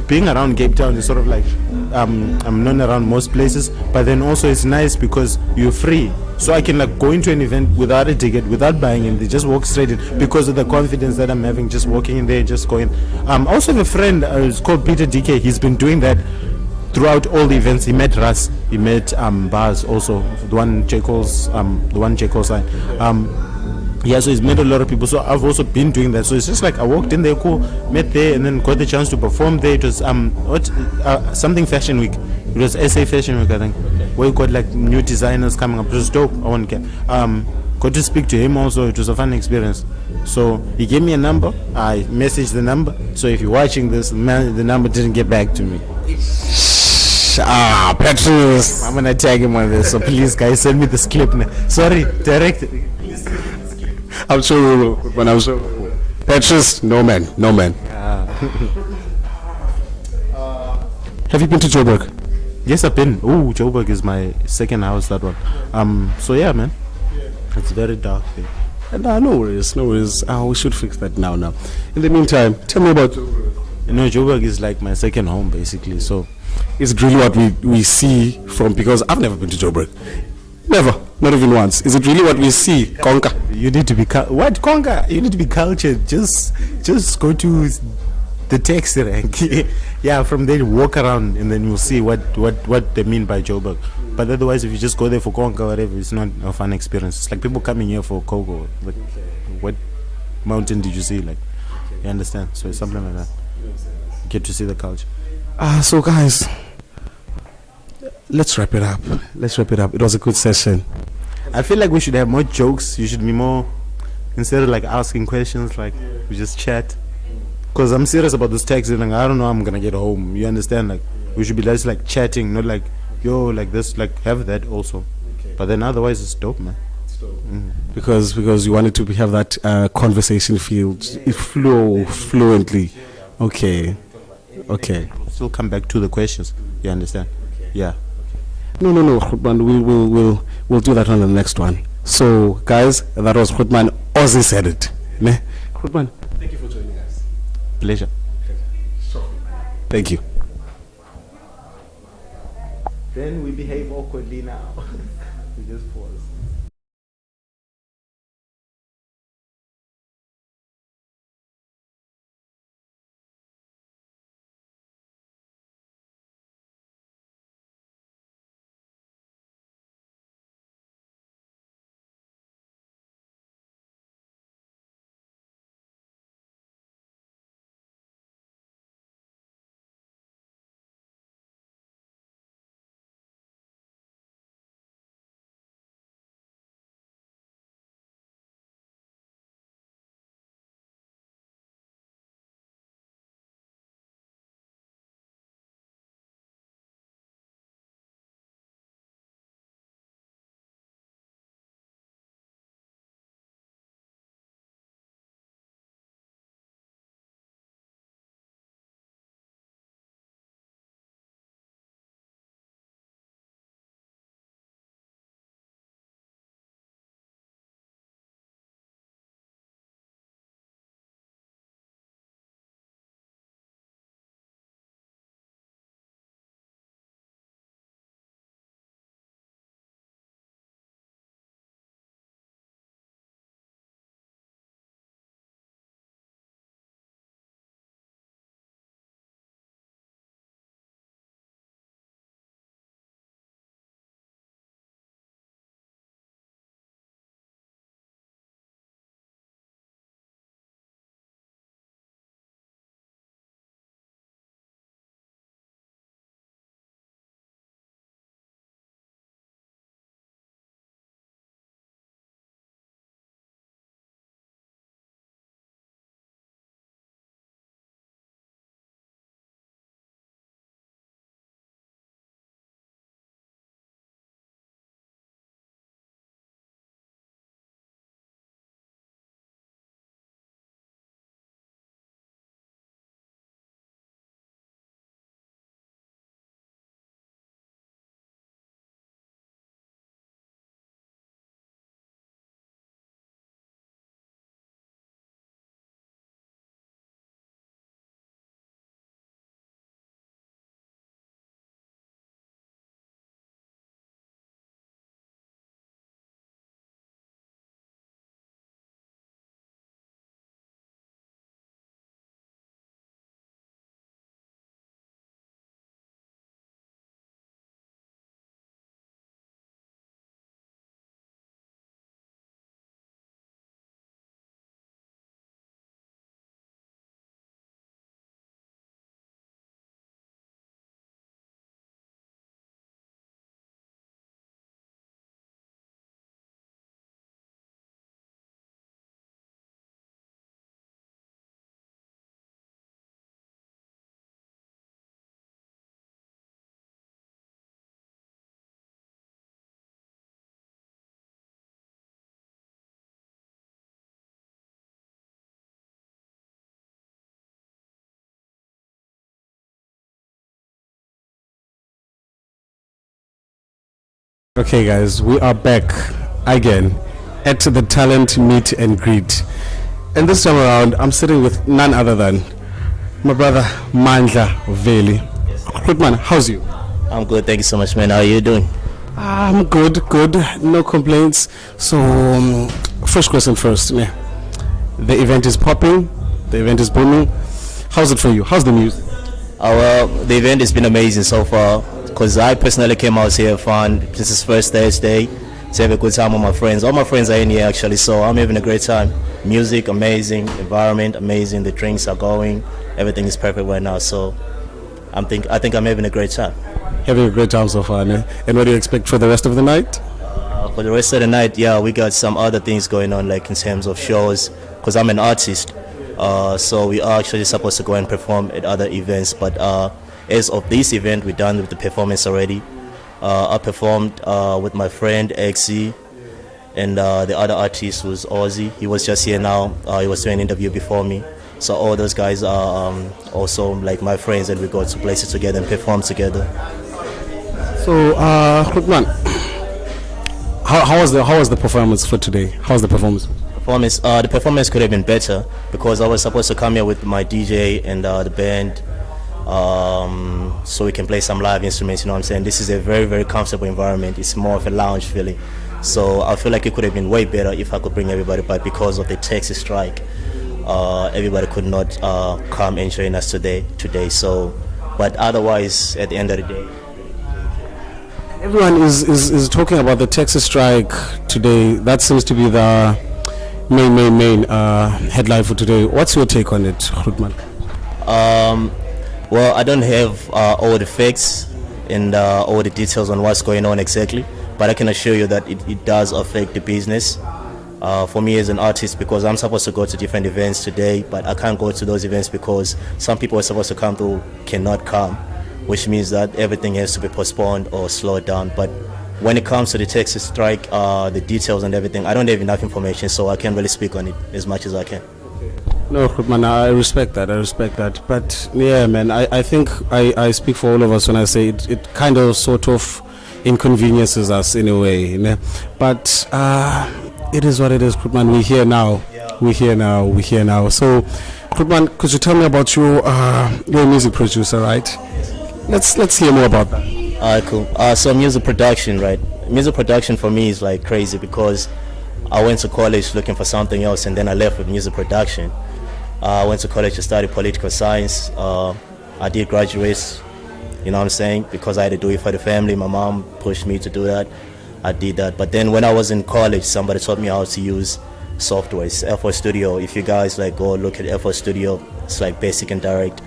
being around Cape Town is sort of like, I'm known around most places, but then also it's nice because you're free. So I can like go into an event without a ticket, without buying in. They just walk straight in because of the confidence that I'm having, just walking in there, just going. I also have a friend, it's called Peter DK. He's been doing that throughout all the events. He met Russ, he met Baz also, the one J. Cole's side. Yeah, so he's met a lot of people. So I've also been doing that. So it's just like I walked in there, cool, met there, and then got the chance to perform there. It was something Fashion Week. It was SA Fashion Week, I think, where you got like new designers coming up. It was dope. I want to get got to speak to him also. It was a fun experience. So he gave me a number. I messaged the number. So if you're watching this, man, the number didn't get back to me. Petrus. I'm gonna tag him on this. So please, guys, send me this clip now. Sorry, direct it. I'm sure we will. When I'm sure. Petrus, no man. Have you been to Joburg? Yes, I've been. Oh, Joburg is my second house, that one. So yeah, man. It's very dark there. No worries. We should fix that now. In the meantime, tell me about Joburg. You know, Joburg is like my second home, basically. So is it really what we see from, because I've never been to Joburg. Never. Not even once. Is it really what we see? Conquer. You need to be what conquer? You need to be cultured. Just go to the taxi rank. Yeah, from there walk around and then you'll see what they mean by Joburg. But otherwise, if you just go there for conquer or whatever, it's not a fun experience. It's like people coming here for Coco. Like, what mountain did you see? Like, you understand? So it's something like that. You get to see the culture. So guys, let's wrap it up. It was a good session. I feel like we should have more jokes. You should be more, instead of like asking questions, like we just chat. Because I'm serious about this taxi thing. I don't know how I'm gonna get home. You understand? Like we should be less like chatting, not like yo like this. Like have that also. But then otherwise it's dope, man. Because you wanted to have that conversation flow fluently. Okay. Still come back to the questions. You understand? Yeah. No, Khutman, we'll do that on the next one. So, guys, that was Khutman. Ozzy said it. Ne? Khutman, thank you for joining us. Pleasure. Thank you. Then we behave awkwardly now. We just pause. Okay, guys, we are back again at the talent meet and greet. And this time around, I'm sitting with none other than my brother Mandla Veli. Good man, how's you? I'm good, thank you so much, man. How are you doing? I'm good, no complaints. So, first question first. Yeah. The event is popping, the event is booming. How's it for you? How's the music? Well, the event has been amazing so far because I personally came out here fun. This is first Thursday to have a good time with my friends. All my friends are in here actually, so I'm having a great time. Music amazing, environment amazing, the drinks are going, everything is perfect right now. So I think I'm having a great time. Having a great time so far, ne? And what do you expect for the rest of the night? For the rest of the night, yeah, we got some other things going on, like in terms of shows, because I'm an artist. So we are actually supposed to go and perform at other events. But as of this event, we're done with the performance already. I performed with my friend Exy, and the other artist was Ozzy. He was just here now. He was doing an interview before me. So all those guys are also like my friends, and we go to places together and perform together. So, good man, how was the performance for today? How was the performance? The performance could have been better because I was supposed to come here with my DJ and the band, so we can play some live instruments. You know what I'm saying? This is a very, very comfortable environment. It's more of a lounge feeling. So I feel like it could have been way better if I could bring everybody, but because of the Texas strike, everybody could not come and join us today. So, but otherwise, at the end of the day, everyone is talking about the Texas strike today. That seems to be the main headline for today. What's your take on it, Rutman? Well, I don't have all the facts and all the details on what's going on exactly, but I can assure you that it does affect the business. For me as an artist, because I'm supposed to go to different events today, but I can't go to those events because some people are supposed to come through cannot come, which means that everything has to be postponed or slowed down. But when it comes to the Texas strike, the details and everything, I don't have enough information, so I can't really speak on it as much as I can. No, man, I respect that. But yeah, man, I think I speak for all of us when I say it kind of sort of inconveniences us in a way. You know? But it is what it is, Krutman. We're here now. We're here now. So, Krutman, could you tell me about your you're a music producer, right? Let's hear more about that. Alright, cool. So music production, right? Music production for me is like crazy because I went to college looking for something else, and then I left with music production. I went to college to study political science. I did graduate, you know what I'm saying, because I had to do it for the family. My mom pushed me to do that. I did that. But then when I was in college, somebody taught me how to use software. It's FL Studio. If you guys like go look at FL Studio, it's like basic and direct.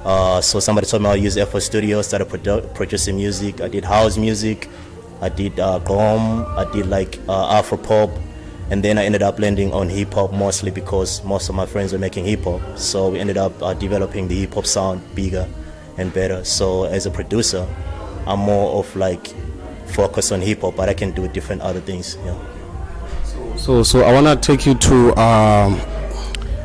So somebody taught me how to use FL Studio, started producing music. I did house music, I did gom, I did like Afro pop, and then I ended up landing on hip hop mostly because most of my friends were making hip hop. So we ended up developing the hip hop sound bigger and better. So as a producer, I'm more of like focused on hip hop, but I can do different other things. Yeah. So I wanna take you to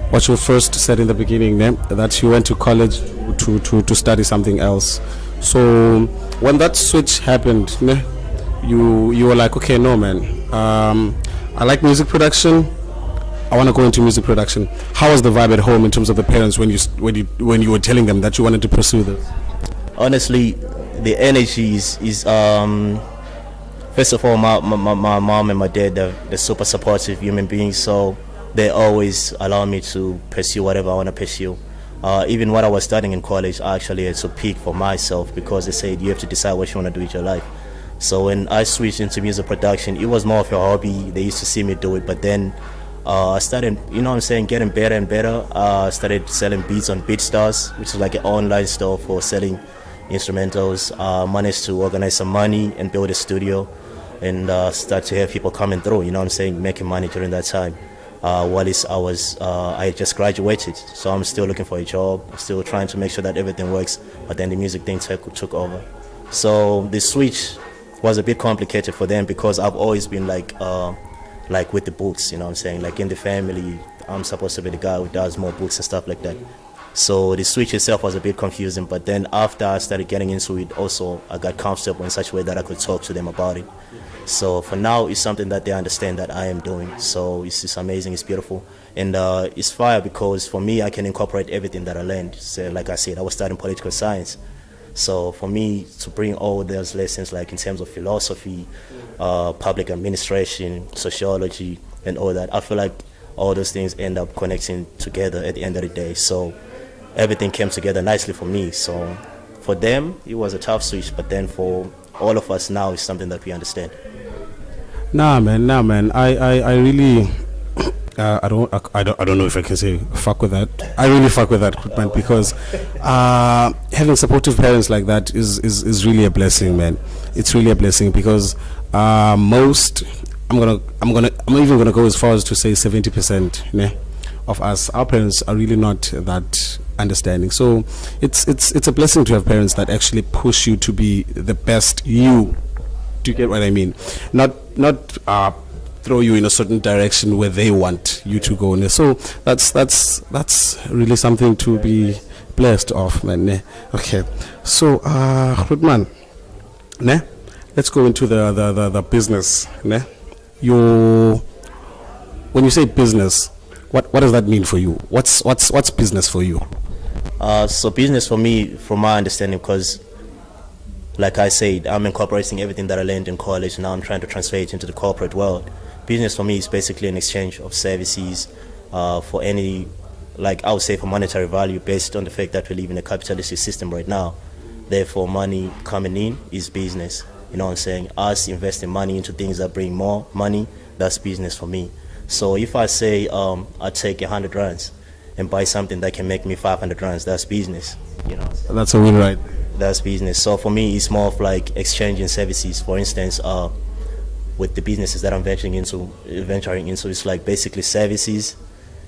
what you first said in the beginning, that you went to college to study something else. So when that switch happened, you were like, okay, no man, I like music production, I want to go into music production. How was the vibe at home in terms of the parents when you were telling them that you wanted to pursue this? Honestly, the energy is first of all, my mom and my dad, they're super supportive human beings, so they always allow me to pursue whatever I want to pursue. Even when I was studying in college, I actually had to pick for myself because they said you have to decide what you want to do with your life. So when I switched into music production, it was more of a hobby. They used to see me do it, but then I started, you know what I'm saying, getting better and better. I started selling beats on BeatStars, which is like an online store for selling instrumentals. Managed to organize some money and build a studio and start to have people coming through, you know what I'm saying, making money during that time. I had just graduated, so I'm still looking for a job. I'm still trying to make sure that everything works, but then the music thing took over. So the switch was a bit complicated for them because I've always been like with the books, you know what I'm saying, like in the family, I'm supposed to be the guy who does more books and stuff like that. So the switch itself was a bit confusing, but then after I started getting into it also, I got comfortable in such a way that I could talk to them about it. So for now, it's something that they understand that I am doing. So it's amazing, it's beautiful. And it's fire because for me, I can incorporate everything that I learned. So like I said, I was studying political science. So for me to bring all those lessons, like in terms of philosophy, public administration, sociology, and all that, I feel like all those things end up connecting together at the end of the day. So everything came together nicely for me. So for them, it was a tough switch, but then for all of us now, it's something that we understand. Nah, man. I really, I don't know if I can say fuck with that. I really fuck with that, man, because having supportive parents like that is really a blessing, man. It's really a blessing because I'm even gonna go as far as to say 70%, né, of us, our parents are really not that understanding. So it's a blessing to have parents that actually push you to be the best you. Do you get what I mean? Not throw you in a certain direction where they want you to go. So that's really something to be blessed of, man. Ne? Okay, so Rudman, ne? Let's go into the business. Ne? When you say business, what does that mean for you? What's business for you? So business for me, from my understanding, because like I said, I'm incorporating everything that I learned in college. Now I'm trying to transfer it into the corporate world. Business for me is basically an exchange of services for any, like I would say, for monetary value, based on the fact that we live in a capitalistic system right now. Therefore, money coming in is business. You know what I'm saying? Us investing money into things that bring more money, that's business for me. So if I say I take 100 rands and buy something that can make me 500 rands, that's business. You know, that's a win, right? That's business. So for me, it's more of like exchanging services. For instance, with the businesses that I'm venturing into, it's like basically services,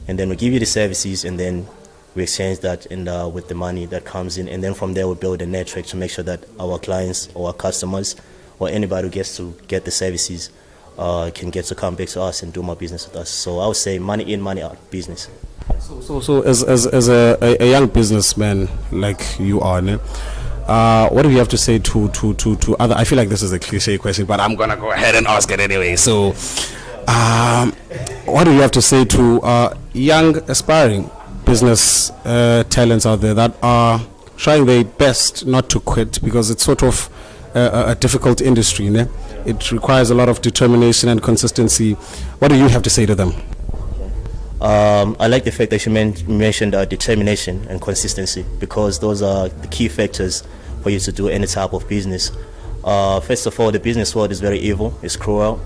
and then we give you the services, and then we exchange that and with the money that comes in, and then from there we build a network to make sure that our clients or our customers or anybody who gets to get the services can get to come back to us and do more business with us. So I would say money in, money out, business. So as a young businessman like you are, ne? What do you have to say to other? I feel like this is a cliche question, but I'm gonna go ahead and ask it anyway. So, what do you have to say to young aspiring business talents out there that are trying their best not to quit, because it's sort of a difficult industry, ne? It requires a lot of determination and consistency. What do you have to say to them? I like the fact that you mentioned determination and consistency, because those are the key factors for you to do any type of business. First of all, the business world is very evil, it's cruel.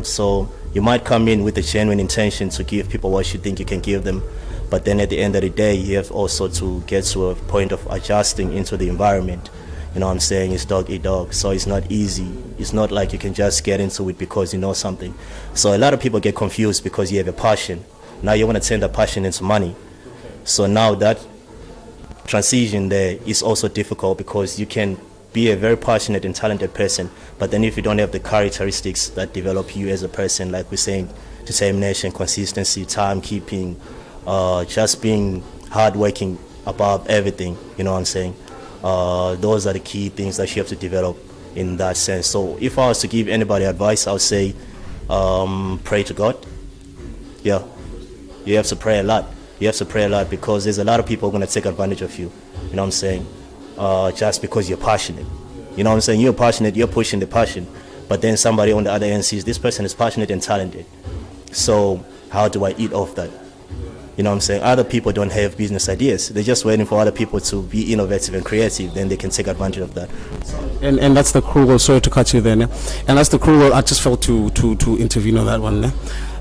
So you might come in with a genuine intention to give people what you think you can give them, but then at the end of the day, you have also to get to a point of adjusting into the environment. You know what I'm saying? It's dog eat dog, so it's not easy. It's not like you can just get into it because you know something. So a lot of people get confused because you have a passion. Now you want to turn that passion into money. So now that transition there is also difficult, because you can be a very passionate and talented person, but then if you don't have the characteristics that develop you as a person, like we're saying, determination, consistency, timekeeping, just being hardworking above everything, you know what I'm saying? Those are the key things that you have to develop in that sense. So if I was to give anybody advice, I would say pray to God. Yeah, you have to pray a lot. You have to pray a lot, because there's a lot of people going to take advantage of you. You know what I'm saying? Just because you're passionate. You know what I'm saying? You're passionate, you're pushing the passion, but then somebody on the other end sees this person is passionate and talented. So how do I eat off that? You know what I'm saying? Other people don't have business ideas. They're just waiting for other people to be innovative and creative. Then they can take advantage of that. And that's the cruel. Sorry to cut you there. Ne? And that's the cruel. I just felt to intervene on that one. Ne?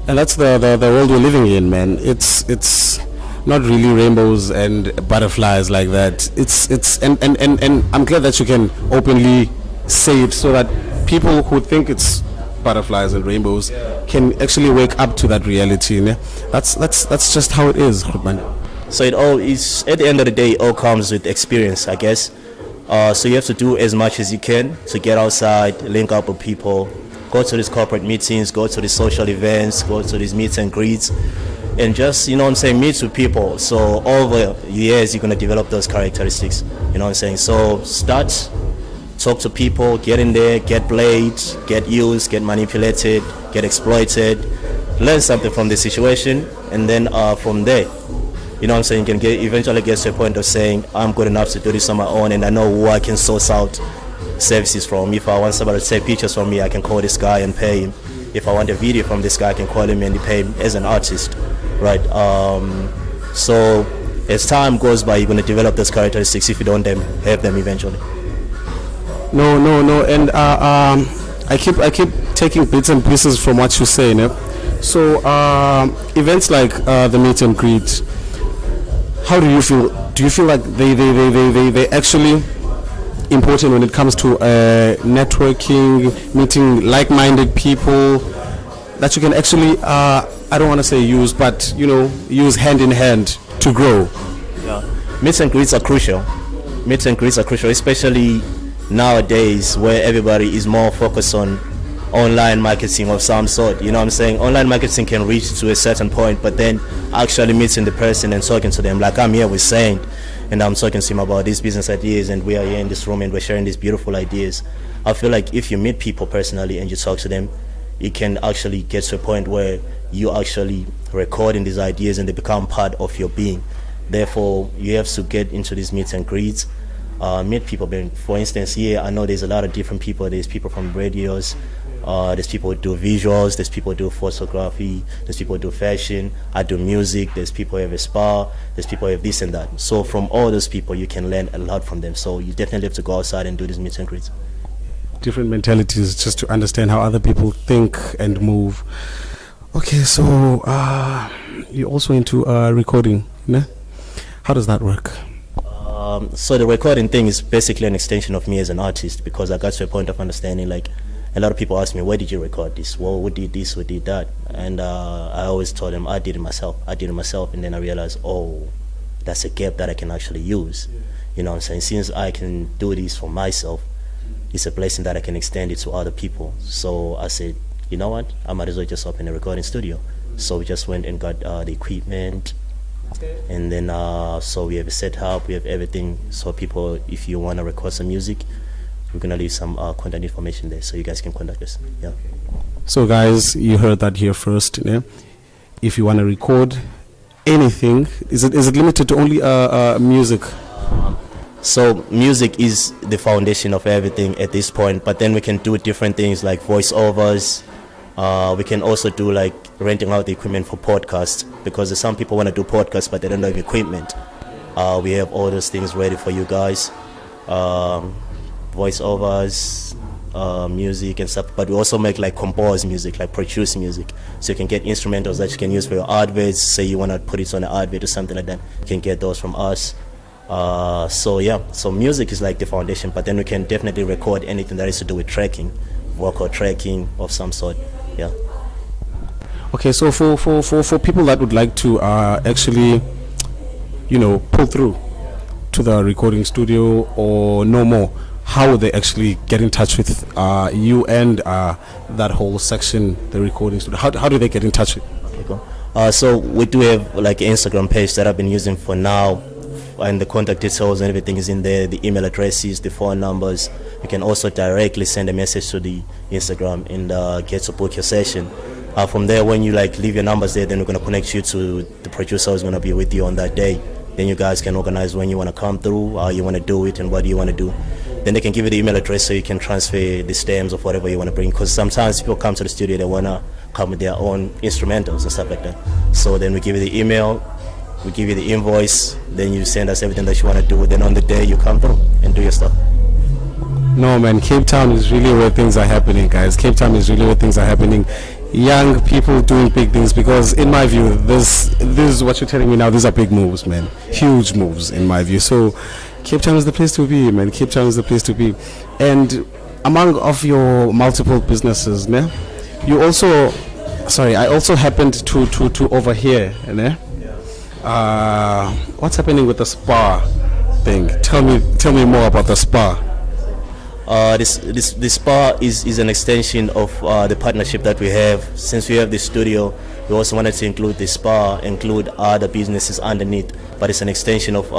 And that's the world we're living in, man. It's not really rainbows and butterflies like that. It's and I'm glad that you can openly say it, so that people who think it's butterflies and rainbows can actually wake up to that reality. Ne? That's just how it is, man. So it all is, at the end of the day, it all comes with experience, I guess. So you have to do as much as you can to get outside, link up with people, go to these corporate meetings, go to these social events, go to these meets and greets, and just, you know what I'm saying, meet with people. So over years, you're going to develop those characteristics, you know what I'm saying. So start talk to people, get in there, get played, get used, get manipulated, get exploited, learn something from the situation, and then from there, you know what I'm saying, you can eventually get to a point of saying, I'm good enough to do this on my own, and I know who I can source out services from. If I want somebody to take pictures from me, I can call this guy and pay him. If I want a video from this guy, I can call him and pay him as an artist, right? So as time goes by, you're going to develop those characteristics if you don't have them eventually. No, and I keep taking bits and pieces from what you say, ne? So events like the meet and greet, how do you feel? Do you feel like they actually important when it comes to networking, meeting like-minded people that you can actually I don't want to say use, but use hand in hand to grow? Yeah, meet and greets are crucial. Meet and greets are crucial, especially nowadays where everybody is more focused on online marketing of some sort. You know what I'm saying? Online marketing can reach to a certain point, but then actually meeting the person and talking to them, like I'm here with Saint, and I'm talking to him about these business ideas, and we are here in this room and we're sharing these beautiful ideas. I feel like if you meet people personally and you talk to them, you can actually get to a point where you actually recording these ideas and they become part of your being. Therefore, you have to get into these meet and greets, meet people. For instance, here I know there's a lot of different people. There's people from radios, there's people who do visuals, there's people who do photography, there's people who do fashion, I do music, there's people who have a spa, there's people who have this and that. So from all those people you can learn a lot from them. So you definitely have to go outside and do these meet and greets. Different mentalities, just to understand how other people think and move. Okay, so you're also into recording, ne? How does that work? So the recording thing is basically an extension of me as an artist, because I got to a point of understanding, like, a lot of people ask me, where did you record this? Well, who did this, who did that? And I always told them, I did it myself. And then I realized, oh, that's a gap that I can actually use. You know what I'm saying? Since I can do this for myself, it's a blessing that I can extend it to other people. So I said, you know what? I might as well just open a recording studio. So we just went and got the equipment. And then so we have a setup, we have everything. So people, if you want to record some music, we're going to leave some contact information there so you guys can contact us. Yeah. So guys, you heard that here first. Yeah? If you want to record anything, is it limited to only music? So music is the foundation of everything at this point, but then we can do different things like voiceovers. We can also do like renting out the equipment for podcasts, because there's some people want to do podcasts but they don't have equipment. We have all those things ready for you guys. Voiceovers, music and stuff, but we also make like compose music, like produce music, so you can get instrumentals that you can use for your adverts. Say you want to put it on an advert or something like that, you can get those from us. So yeah, so music is like the foundation, but then we can definitely record anything that has to do with tracking, vocal tracking of some sort. Yeah. Okay, so for people that would like to actually, pull through to the recording studio or no more, how would they actually get in touch with you and that whole section, the recording studio? How do they get in touch with? Okay, cool. So we do have like an Instagram page that I've been using for now, and the contact details and everything is in there, the email addresses, the phone numbers. You can also directly send a message to the Instagram and get to book your session. From there, when you like leave your numbers there, then we're going to connect you to the producer who's going to be with you on that day. Then you guys can organize when you want to come through, how you want to do it, and what do you want to do. Then they can give you the email address so you can transfer the stems of whatever you want to bring, because sometimes people come to the studio, they want to come with their own instrumentals and stuff like that. So then we give you the email, we give you the invoice, then you send us everything that you want to do, then on the day you come through and do your stuff. No man, Cape Town is really where things are happening, guys. Cape Town is really where things are happening. Young people doing big things, because in my view, this is what you're telling me now, these are big moves, man. Huge moves in my view. So Cape Town is the place to be, man. Cape Town is the place to be. And among of your multiple businesses, ne, you also, I also happened to overhear, ne? What's happening with the spa thing? Tell me more about the spa. This spa is an extension of the partnership that we have. Since we have the studio, we also wanted to include the spa, include other businesses underneath, but it's an extension of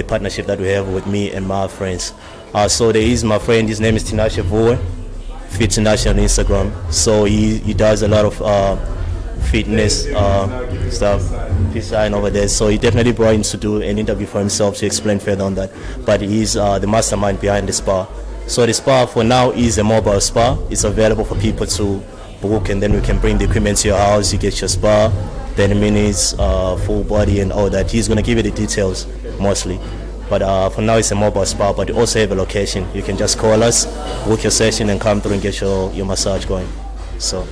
the partnership that we have with me and my friends. So there is my friend, his name is Tinashe Vue, Fit Tinashe on Instagram. So he does a lot of fitness stuff, design over there. So he definitely brought him to do an interview for himself to explain further on that. But he's the mastermind behind the spa. So the spa for now is a mobile spa. It's available for people to book, and then we can bring the equipment to your house. You get your spa, 10 minutes, full body and all that. He's going to give you the details mostly. But for now it's a mobile spa, but we also have a location. You can just call us, book your session and come through and get your massage going. So.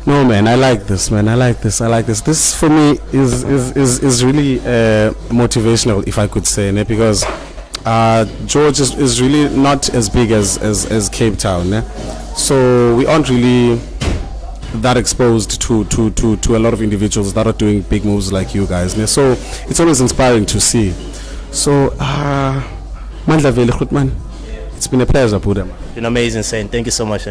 No, man, I like this, man. I like this. This for me is really motivational, if I could say, because George is really not as big as Cape Town, so we aren't really that exposed to a lot of individuals that are doing big moves like you guys. So it's always inspiring to see. So, Mandla Vele Grootman, it's been a pleasure, Buddha. It's been amazing, saying thank you so much.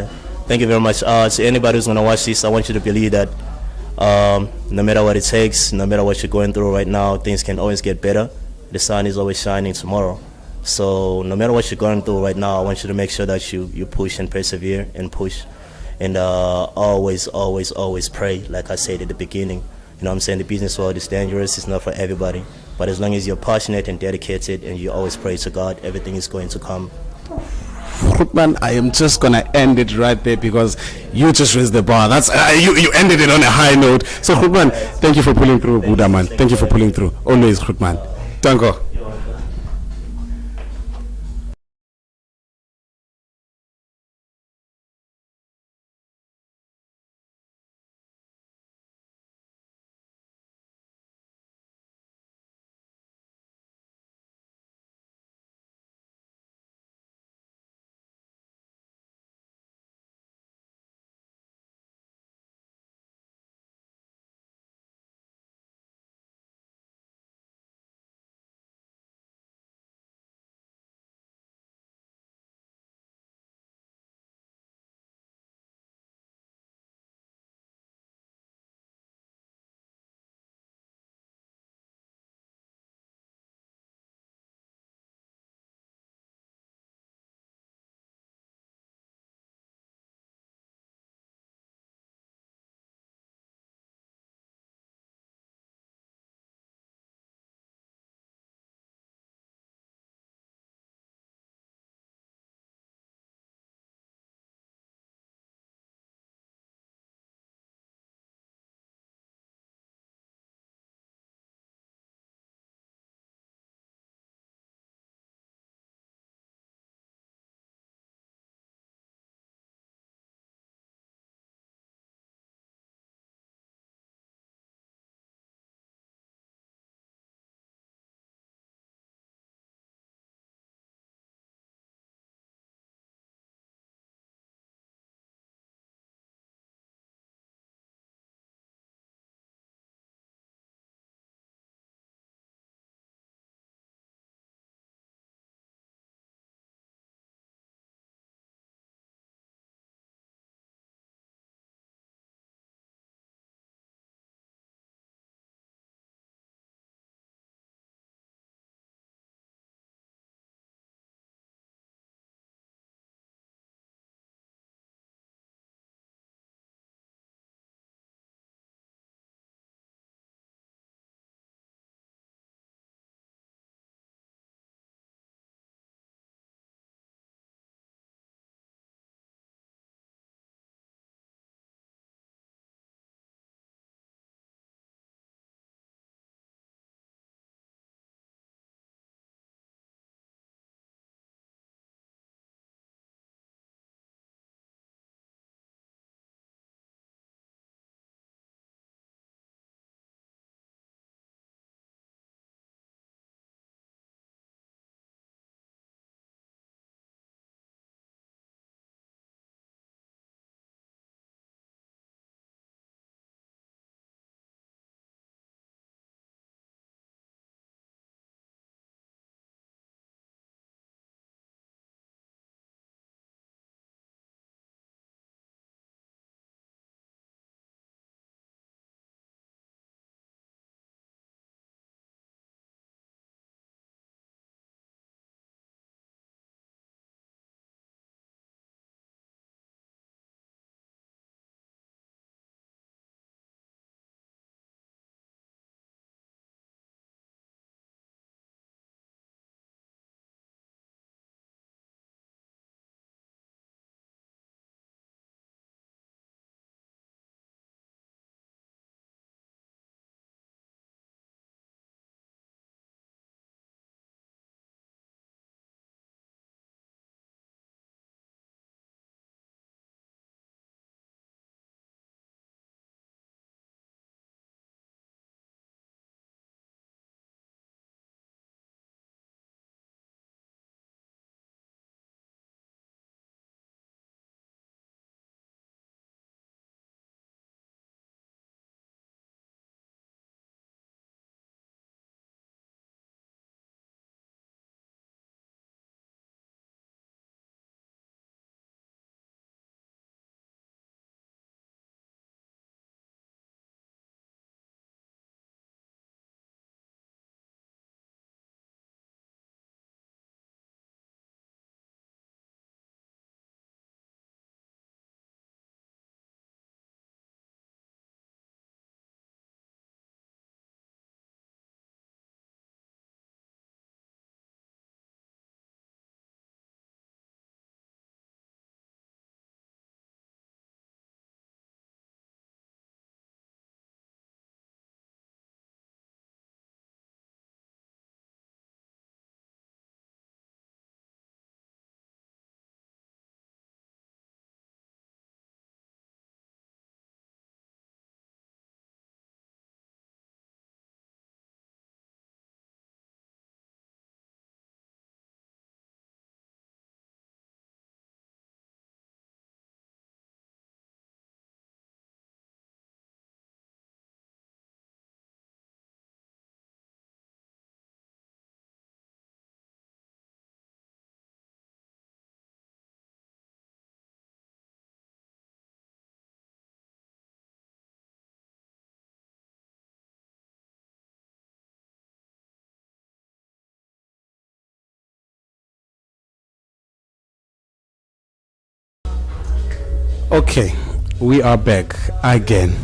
Thank you very much. To anybody who's going to watch this, I want you to believe that no matter what it takes, no matter what you're going through right now, things can always get better. The sun is always shining tomorrow. So no matter what you're going through right now, I want you to make sure that you push and persevere and push. And always pray, like I said at the beginning. You know what I'm saying? The business world is dangerous. It's not for everybody. But as long as you're passionate and dedicated and you always pray to God, everything is going to come. Grootman, I am just gonna end it right there because you just raised the bar. That's you ended it on a high note. So Grootman, thank you for pulling through, Buddha man. Thank you for pulling through. Always, Grootman. Danko. Okay, we are back again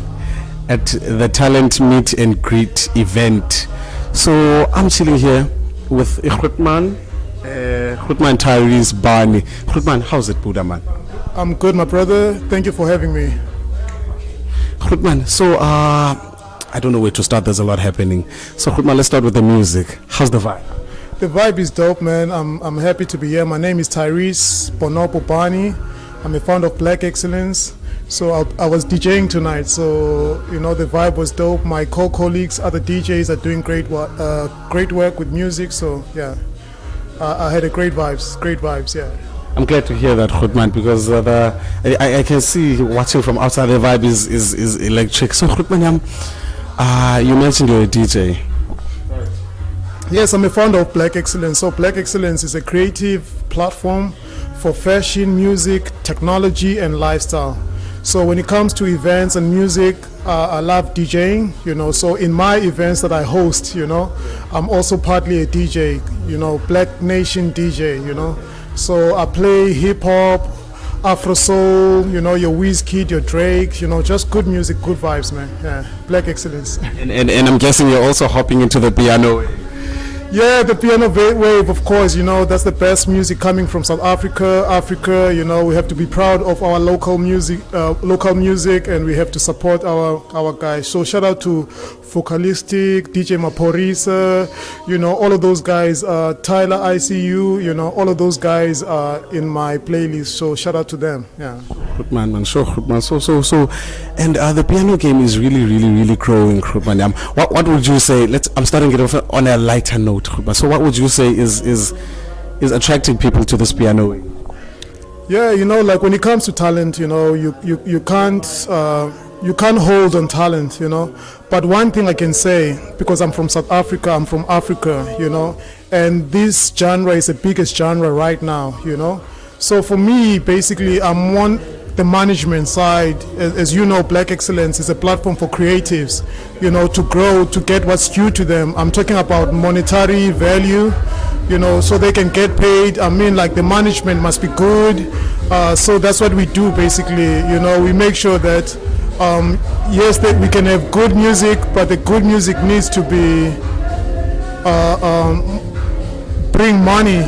at the talent meet and greet event. So I'm chilling here with Grootman Tyrese Barney. Grootman, how's it, Buddha man? I'm good, my brother. Thank you for having me. Grootman, so I don't know where to start. There's a lot happening. So Grootman, let's start with the music. How's the vibe? The vibe is dope, man. I'm happy to be here. My name is Tyrese Bonopo Barney. I'm a founder of Black Excellence. So I was DJing tonight. So the vibe was dope. My colleagues, other DJs are doing great work with music. So yeah, I had a great vibes. Yeah. I'm glad to hear that, Grootman, because I can see watching from outside the vibe is electric. So Grootman, you mentioned you're a DJ. Yes, I'm a founder of Black Excellence. So Black Excellence is a creative platform for fashion, music, technology, and lifestyle. So when it comes to events and music, I love DJing, so in my events that I host, I'm also partly a DJ, Black Nation DJ, So I play hip hop, Afro soul, your Wizkid, your Drake, just good music, good vibes, man. Yeah, Black Excellence. And I'm guessing you're also hopping into the piano. Yeah, the piano wave, of course, that's the best music coming from South Africa. We have to be proud of our local music, and we have to support our guys. So shout out to Focalistic, DJ Maporisa, all of those guys, Tyler ICU, all of those guys are in my playlist. So shout out to them. Yeah. Man, sure, Grootman. So, and the piano game is really growing, Grootman. What would you say? I'm starting it off on a lighter note, Grootman. So, what would you say is attracting people to this piano? Yeah, like when it comes to talent, you can't hold on talent, But one thing I can say, because I'm from South Africa, I'm from Africa, and this genre is the biggest genre right now, So for me, basically, I'm on the management side. As you know, Black Excellence is a platform for creatives, to grow, to get what's due to them. I'm talking about monetary value, so they can get paid. I mean, like the management must be good. So that's what we do, basically. We make sure that, yes, that we can have good music, but the good music needs to be bring money,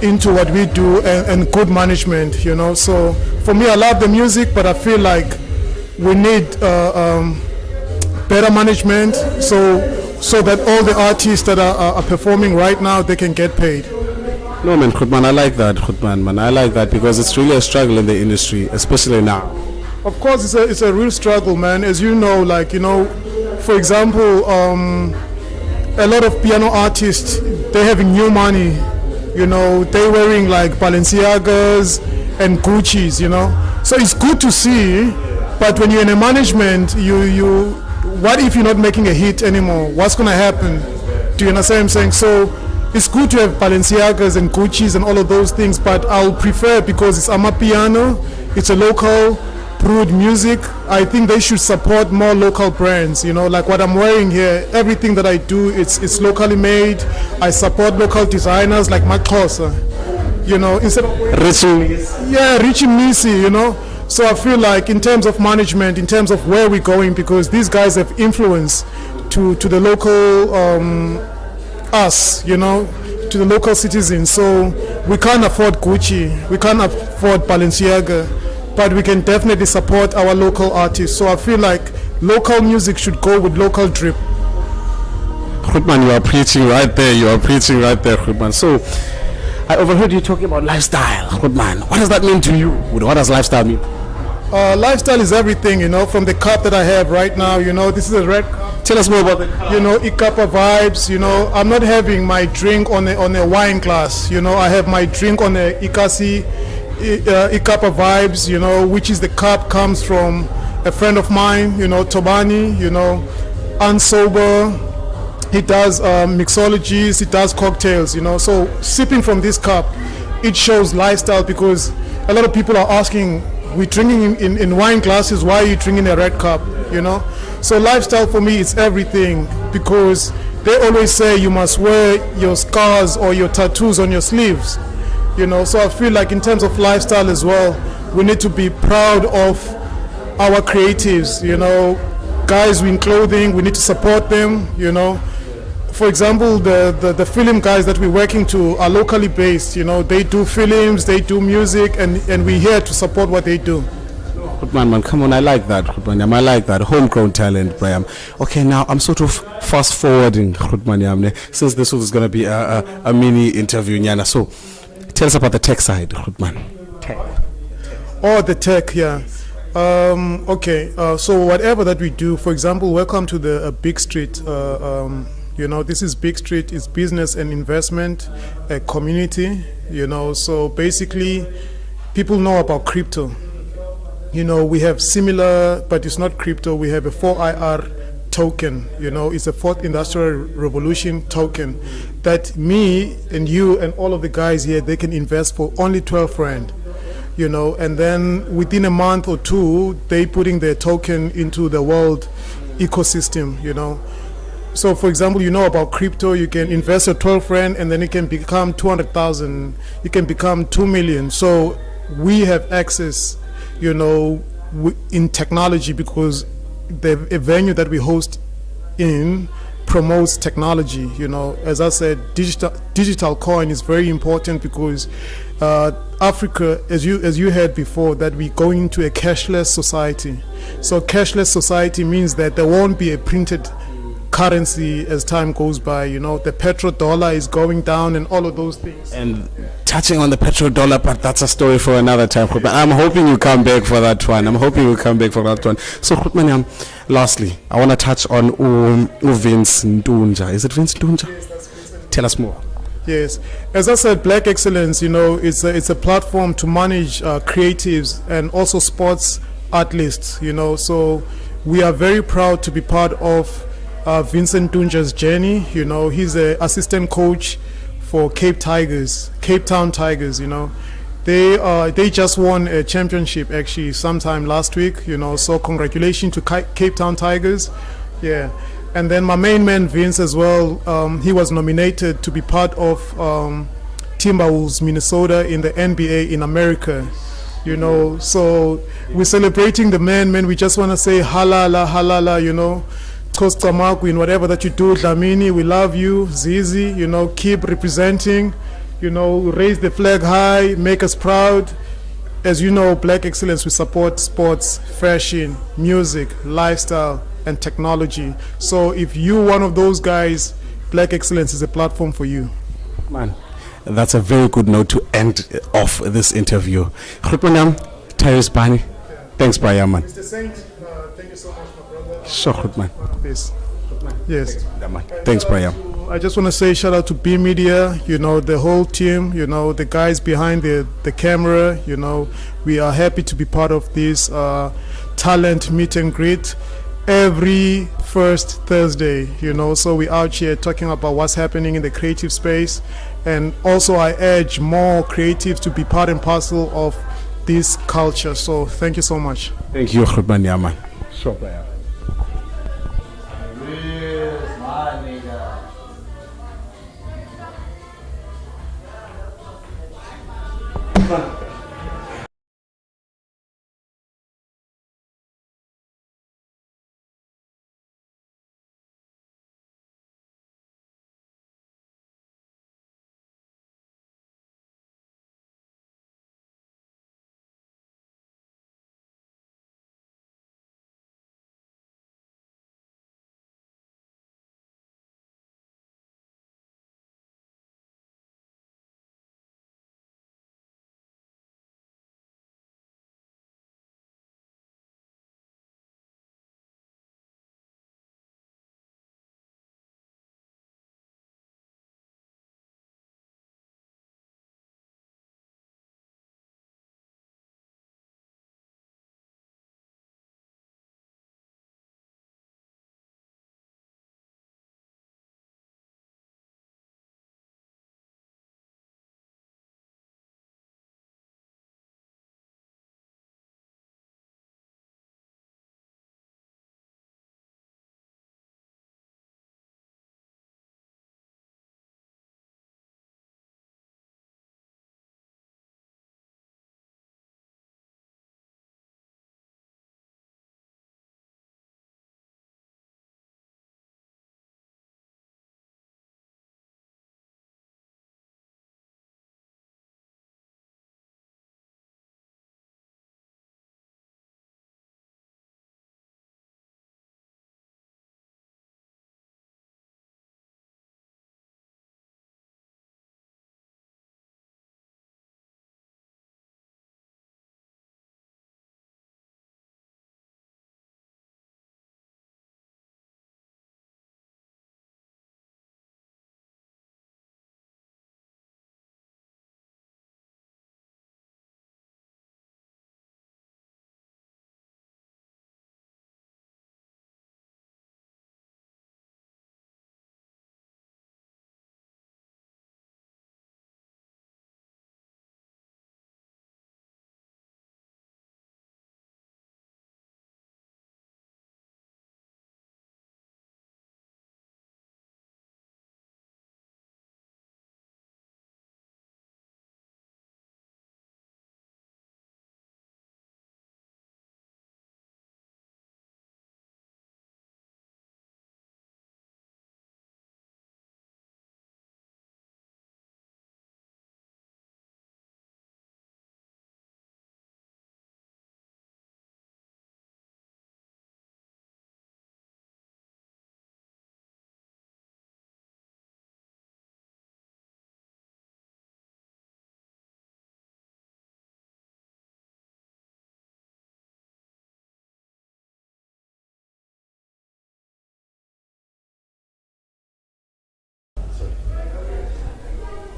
into what we do, and good management, So for me, I love the music, but I feel like we need better management, so that all the artists that are performing right now, they can get paid. No, man, Grootman, I like that, Grootman, man. I like that because it's really a struggle in the industry, especially now. Of course, it's a real struggle, man. As you know, for example, a lot of piano artists, they're having new money. They're wearing like Balenciagas and Gucci's, So it's good to see, but when you're in a management, what if you're not making a hit anymore? What's going to happen? Do you understand what I'm saying? So it's good to have Balenciagas and Gucci's and all of those things, but I'll prefer, because it's Amapiano, it's a local brewed music, I think they should support more local brands, like what I'm wearing here. Everything that I do, it's locally made. I support local designers like Maxhosa, instead of Richie Misi, So I feel like in terms of management, in terms of where we're going, because these guys have influence to the local us, to the local citizens. So we can't afford Gucci, we can't afford Balenciaga, but we can definitely support our local artists. So I feel like local music should go with local drip. Grootman, you are preaching right there. Grootman. So I overheard you talking about lifestyle, Grootman. What does that mean to you? What does lifestyle mean? Lifestyle is everything, from the cup that I have right now, this is a red cup. Tell us more about the cup. Ikapa vibes, I'm not having my drink on a wine glass, I have my drink on a Ikasi, Ikapa vibes, which is the cup comes from a friend of mine, Tobani, unsober. He does mixologies, he does cocktails, So sipping from this cup, it shows lifestyle, because a lot of people are asking, we're drinking in wine glasses, why are you drinking a red cup, So lifestyle for me is everything, because they always say you must wear your scars or your tattoos on your sleeves, So I feel like in terms of lifestyle as well, we need to be proud of our creatives, guys in clothing, we need to support them, For example, the film guys that we're working to are locally based, they do films, they do music, and we're here to support what they do. Good man, come on, I like that. Good man, I like that. Homegrown talent, Brian. Okay, now I'm sort of fast forwarding, good man, since this was going to be a mini interview, Nyana. So tell us about the tech side, good man. Tech. Oh, the tech, yeah. So whatever that we do, for example, welcome to the Big Street. This is Big Street, it's business and investment, a community, so basically people know about crypto. We have similar, but it's not crypto, we have a 4IR token, it's a fourth industrial revolution token that me and you and all of the guys here, they can invest for only 12 rand. And then within a month or two, they putting their token into the world ecosystem, So for example, about crypto, you can invest your 12 rand and then it can become 200,000, it can become 2 million. So we have access, in technology because the venue that we host in promotes technology. As I said, digital coin is very important because Africa, as you heard before, that we're going into a cashless society. So cashless society means that there won't be a printed currency as time goes by. The petrodollar is going down and all of those things. And touching on the petrodollar, but that's a story for another time. I'm hoping you come back for that one. So, Khutman, lastly, I want to touch on Vince Ntunja. Is it Vince Ntunja? Yes, that's Vince. Tell us more. Yes, as I said, Black Excellence, it's a platform to manage creatives and also sports athletes, so we are very proud to be part of Vincent Ntunja's journey. He's an assistant coach for Cape Town Tigers. They just won a championship actually sometime last week. So congratulations to Cape Town Tigers. Yeah, and then my main man Vince as well. He was nominated to be part of Timberwolves Minnesota in the NBA in America. So we're celebrating the man. We just want to say halala. Costa Marquin, whatever that you do, Dlamini, we love you. Zizi, keep representing, raise the flag high, make us proud. As you know, Black Excellence, we support sports, fashion, music, lifestyle, and technology. So if you're one of those guys, Black Excellence is a platform for you. Man, that's a very good note to end off this interview. Khutmanam, Tyrus Bani. Thanks, Brian, man. Mr. Saint, thank you so much, my brother. Sure, Khutman. Yes. Thanks, Brian. I just want to say shout out to BMedia, the whole team, the guys behind the camera, we are happy to be part of this talent meet and greet every first Thursday, so we're out here talking about what's happening in the creative space. And also I urge more creatives to be part and parcel of this culture. So thank you so much. Thank you, Khutman Yaman. Sure, Brian.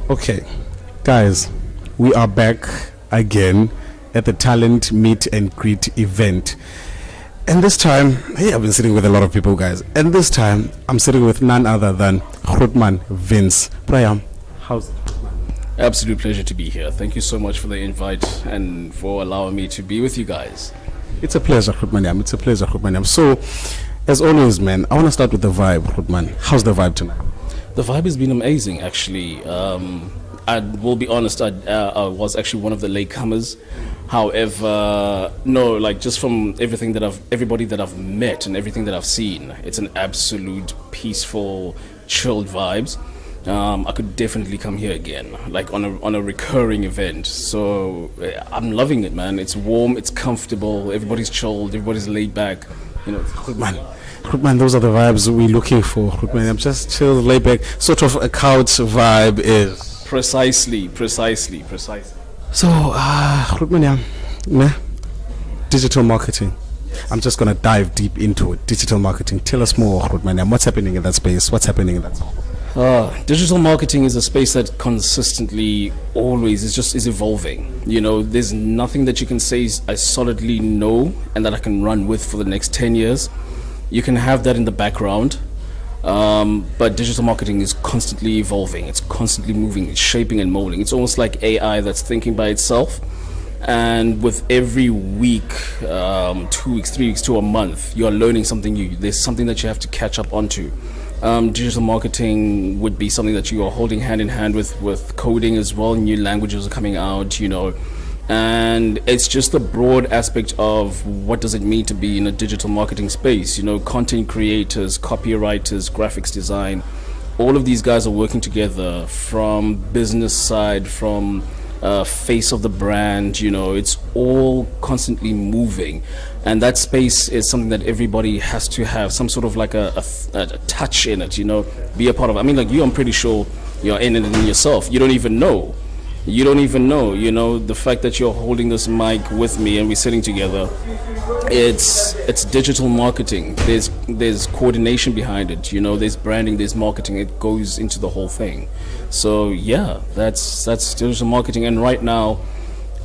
Okay, guys, we are back again at the talent meet and greet event. And this time, hey, I've been sitting with a lot of people, guys. And this time, I'm sitting with none other than Grootman Vince. Priam, how's it? Absolute pleasure to be here. Thank you so much for the invite and for allowing me to be with you guys. It's a pleasure, Grootman. It's a pleasure, Grootman. So, as always, man, I want to start with the vibe, Grootman. How's the vibe tonight? The vibe has been amazing, actually. I will be honest, I was actually one of the latecomers. However, no, like just from everybody that I've met and everything that I've seen, it's an absolute peaceful, chilled vibes. I could definitely come here again, like on a recurring event. So I'm loving it, man. It's warm, it's comfortable, everybody's chilled, everybody's laid back. You know, Grootman, those are the vibes we're looking for. Grootman, I'm just chill, laid back, sort of a couch vibe is. Precisely. So, Grootman, digital marketing. I'm just gonna dive deep into it. Digital marketing. Tell us more, Grootman. What's happening in that space? What's happening in that space? Digital marketing is a space that consistently always is evolving. You know, there's nothing that you can say I solidly know and that I can run with for the next 10 years. You can have that in the background, but digital marketing is constantly evolving. It's constantly moving, it's shaping and molding. It's almost like AI that's thinking by itself. And with every week, 2 weeks, 3 weeks to a month, you are learning something new. There's something that you have to catch up onto. Digital marketing would be something that you are holding hand in hand with coding as well. New languages are coming out, you know, and it's just the broad aspect of what does it mean to be in a digital marketing space. You know, content creators, copywriters, graphics design, all of these guys are working together from business side, from face of the brand. You know, it's all constantly moving, and that space is something that everybody has to have some sort of like a touch in it, you know, be a part of. I mean, like you, I'm pretty sure you're in it in yourself. You don't even know, you know, the fact that you're holding this mic with me and we're sitting together, it's digital marketing. There's coordination behind it, you know, there's branding, there's marketing. It goes into the whole thing. So yeah, that's digital marketing. And right now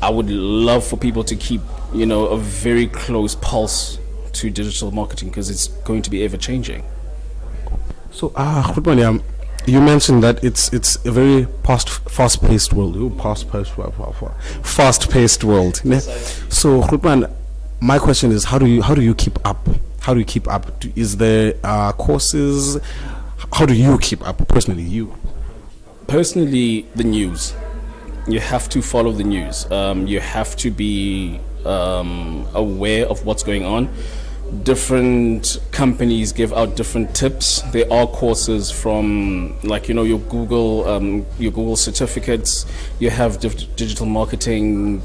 I would love for people to keep, you know, a very close pulse to digital marketing because it's going to be ever changing. So, Grootman, you mentioned that it's a very fast-paced world. Fast-paced world. Ne? So, Grootman, my question is, how do you keep up? How do you keep up? Is there courses? How do you keep up personally? Personally, the news. You have to follow the news. You have to be aware of what's going on. Different companies give out different tips. There are courses from, like, you know, your Google certificates. You have digital marketing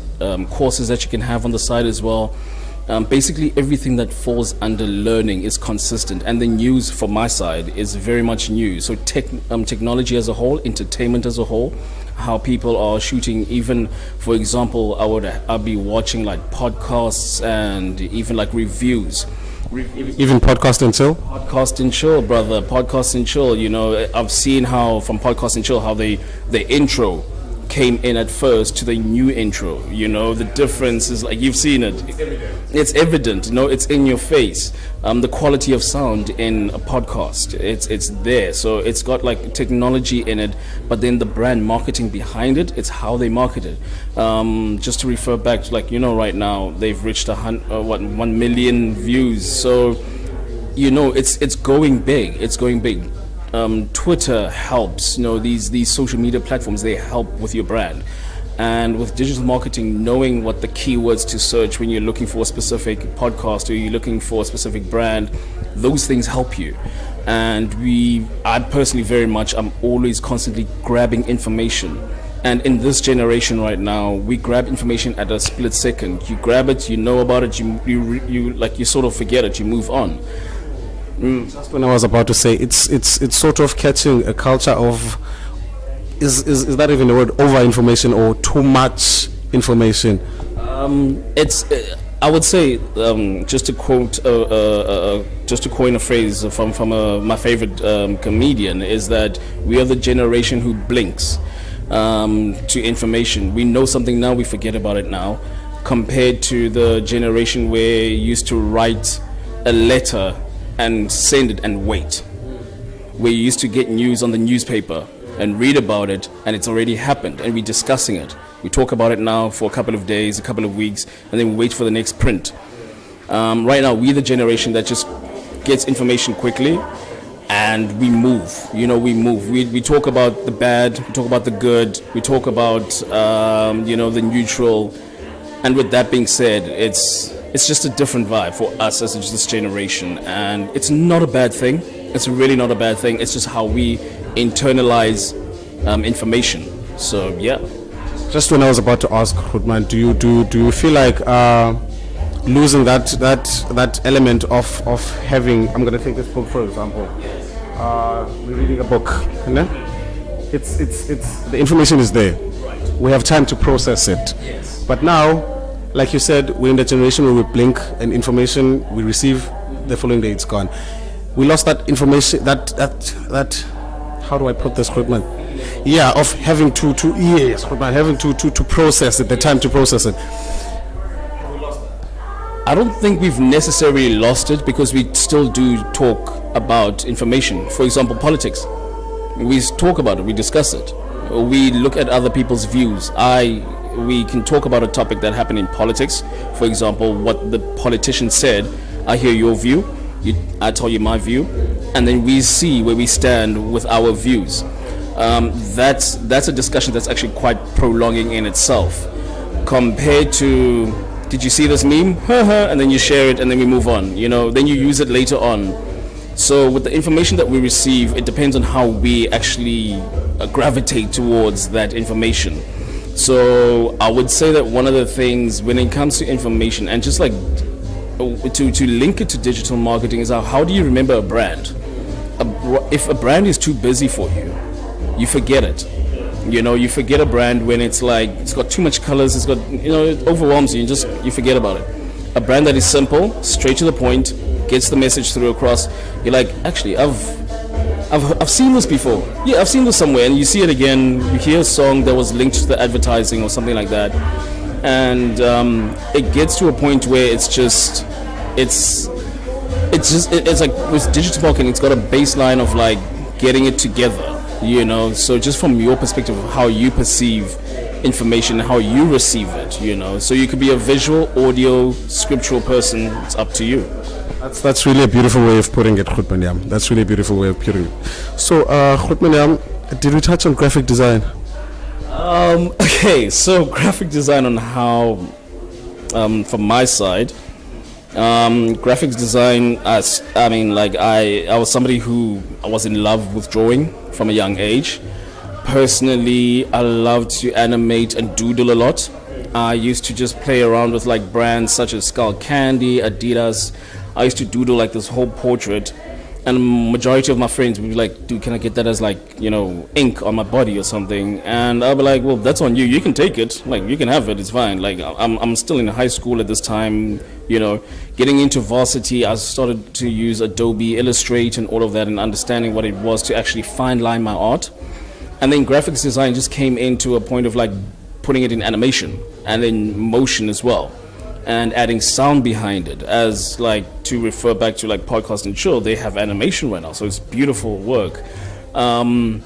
courses that you can have on the side as well. Basically everything that falls under learning is consistent, and the news from my side is very much new. So technology as a whole, entertainment as a whole, how people are shooting. Even, for example, I'll be watching like podcasts and even like reviews. Even podcast and chill? Podcast and chill, brother. Podcast and chill. You know, I've seen how from podcast and chill how the intro came in at first to the new intro. You know, the difference is like, you've seen it. It's evident. You know, it's in your face. The quality of sound in a podcast, it's there. So it's got like technology in it, but then the brand marketing behind it, it's how they market it. Just to refer back to, like, you know, right now they've reached 1 million views. So, you know, it's going big. It's going big. Twitter helps, you know, these social media platforms, they help with your brand. And with digital marketing, knowing what the keywords to search when you're looking for a specific podcast or you're looking for a specific brand, those things help you. And I personally I'm always constantly grabbing information. And in this generation right now, we grab information at a split second. You grab it, you know about it, you sort of forget it, you move on. Just when I was about to say, it's sort of catching a culture of, is that even a word, over information or too much information? I would say, just to coin a phrase from my favorite comedian, is that we are the generation who blinks. to information. We know something now, we forget about it now, compared to the generation where you used to write a letter and send it and wait, where you used to get news on the newspaper and read about it, and it's already happened, and we're discussing it. We talk about it now for a couple of days, a couple of weeks, and then we wait for the next print. Right now, we're the generation that just gets information quickly, and we move. We move. We talk about the bad, we talk about the good, we talk about the neutral. And with that being said, it's just a different vibe for us as this generation, and it's not a bad thing. It's really not a bad thing. It's just how we internalize information. So yeah. Just when I was about to ask, Grootman, do you feel like losing that element of having? I'm going to take this book for example. We're reading a book, and then it's the information is there. We have time to process it. But now, like you said, we're in the generation where we blink and information we receive the following day it's gone. We lost that information. That how do I put this, Grootman? Yeah, of having to having to process it, the time to process it. I don't think we've necessarily lost it, because we still do talk about information. For example, politics. We talk about it, we discuss it. We look at other people's views. We can talk about a topic that happened in politics. For example, what the politician said. I hear your view, I tell you my view, and then we see where we stand with our views. That's a discussion that's actually quite prolonging in itself, compared to, did you see this meme? And then you share it, and then we move on. Then you use it later on. So with the information that we receive, it depends on how we actually gravitate towards that information. So I would say that one of the things when it comes to information, and just like to link it to digital marketing, is how do you remember a brand? If a brand is too busy for you, you forget it. You forget a brand when it's like it's got too much colors, it's got it overwhelms you, you forget about it. A brand that is simple, straight to the point, gets the message through across, you're like, actually I've seen this before. Yeah, I've seen this somewhere, and you see it again. You hear a song that was linked to the advertising or something like that, and it gets to a point where it's like with digital marketing, it's got a baseline of like getting it together. So just from your perspective of how you perceive information, how you receive it, so you could be a visual, audio, scriptural person. It's up to you. That's really a beautiful way of putting it, Grootman. That's really a beautiful way of putting it. So, Grootman, did we touch on graphic design? Okay, so graphic design on how, from my side, graphics design, I was somebody who I was in love with drawing from a young age. Personally, I love to animate and doodle a lot. I used to just play around with like brands such as Skull Candy, Adidas. I used to doodle like this whole portrait, and majority of my friends would be like, dude, can I get that as like, ink on my body or something? And I'll be like, well, that's on you. You can take it. Like, you can have it. It's fine. Like, I'm still in high school at this time, getting into varsity. I started to use Adobe Illustrate and all of that, and understanding what it was to actually fine line my art. And then graphics design just came into a point of like putting it in animation and in motion as well, and adding sound behind it, as like to refer back to like Podcast and Chill, they have animation right now, so it's beautiful work. And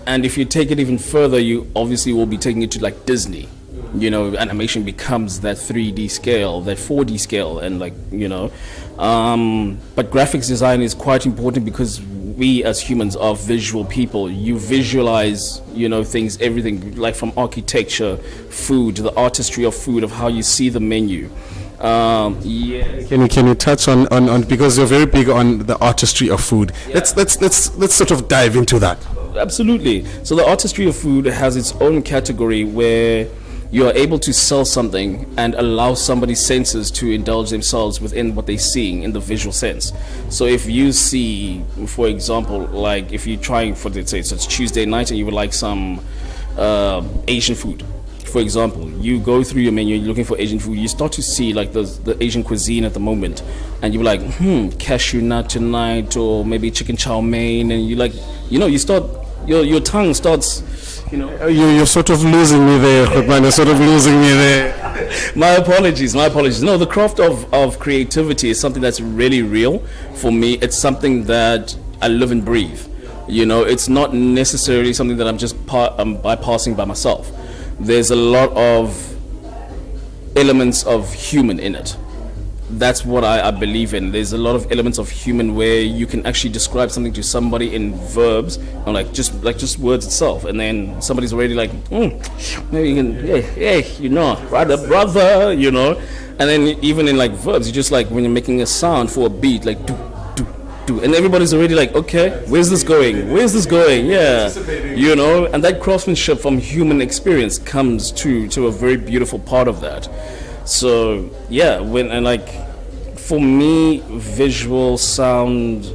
if you take it even further, you obviously will be taking it to like Disney. Animation becomes that 3D scale, that 4D scale, and like, but graphics design is quite important because we as humans are visual people. You visualize, things, everything, like from architecture, food, the artistry of food, of how you see the menu. Yeah. Can you touch on because you're very big on the artistry of food. Yeah. Let's sort of dive into that. Absolutely. So the artistry of food has its own category where you are able to sell something and allow somebody's senses to indulge themselves within what they're seeing in the visual sense. So if you see, for example, like if you're trying for, let's say it's Tuesday night and you would like some Asian food, for example, you go through your menu, you're looking for Asian food, you start to see like the Asian cuisine at the moment, and you're like, cashew nut tonight, or maybe chicken chow mein, and you like, you start, your tongue starts You know. You're sort of losing me there, Khutman. You're sort of losing me there. My apologies. No, the craft of creativity is something that's really real for me. It's something that I live and breathe. You know, it's not necessarily something that I'm just bypassing by myself. There's a lot of elements of human in it. That's what I believe in. There's a lot of elements of human where you can actually describe something to somebody in verbs, and like just words itself, and then somebody's already like, maybe you can, hey, you know, brother, you know, and then even in like verbs, you just like when you're making a sound for a beat, like do, and everybody's already like, okay, where's this going? Yeah, you know, and that craftsmanship from human experience comes to a very beautiful part of that. So yeah, for me, visual, sound,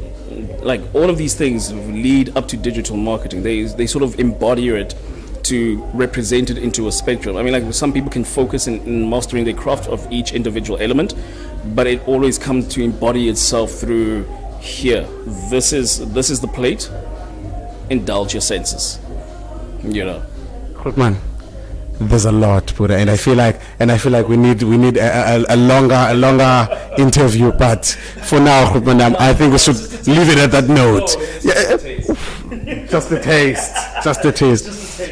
like all of these things lead up to digital marketing. They sort of embody it to represent it into a spectrum. I mean, like some people can focus in mastering the craft of each individual element, but it always comes to embody itself through here. This is the plate. Indulge your senses. You know. Khutman, there's a lot, Buddha, and I feel like we need a longer interview. But for now, Khutman, I think we should leave it at that note. Just the taste.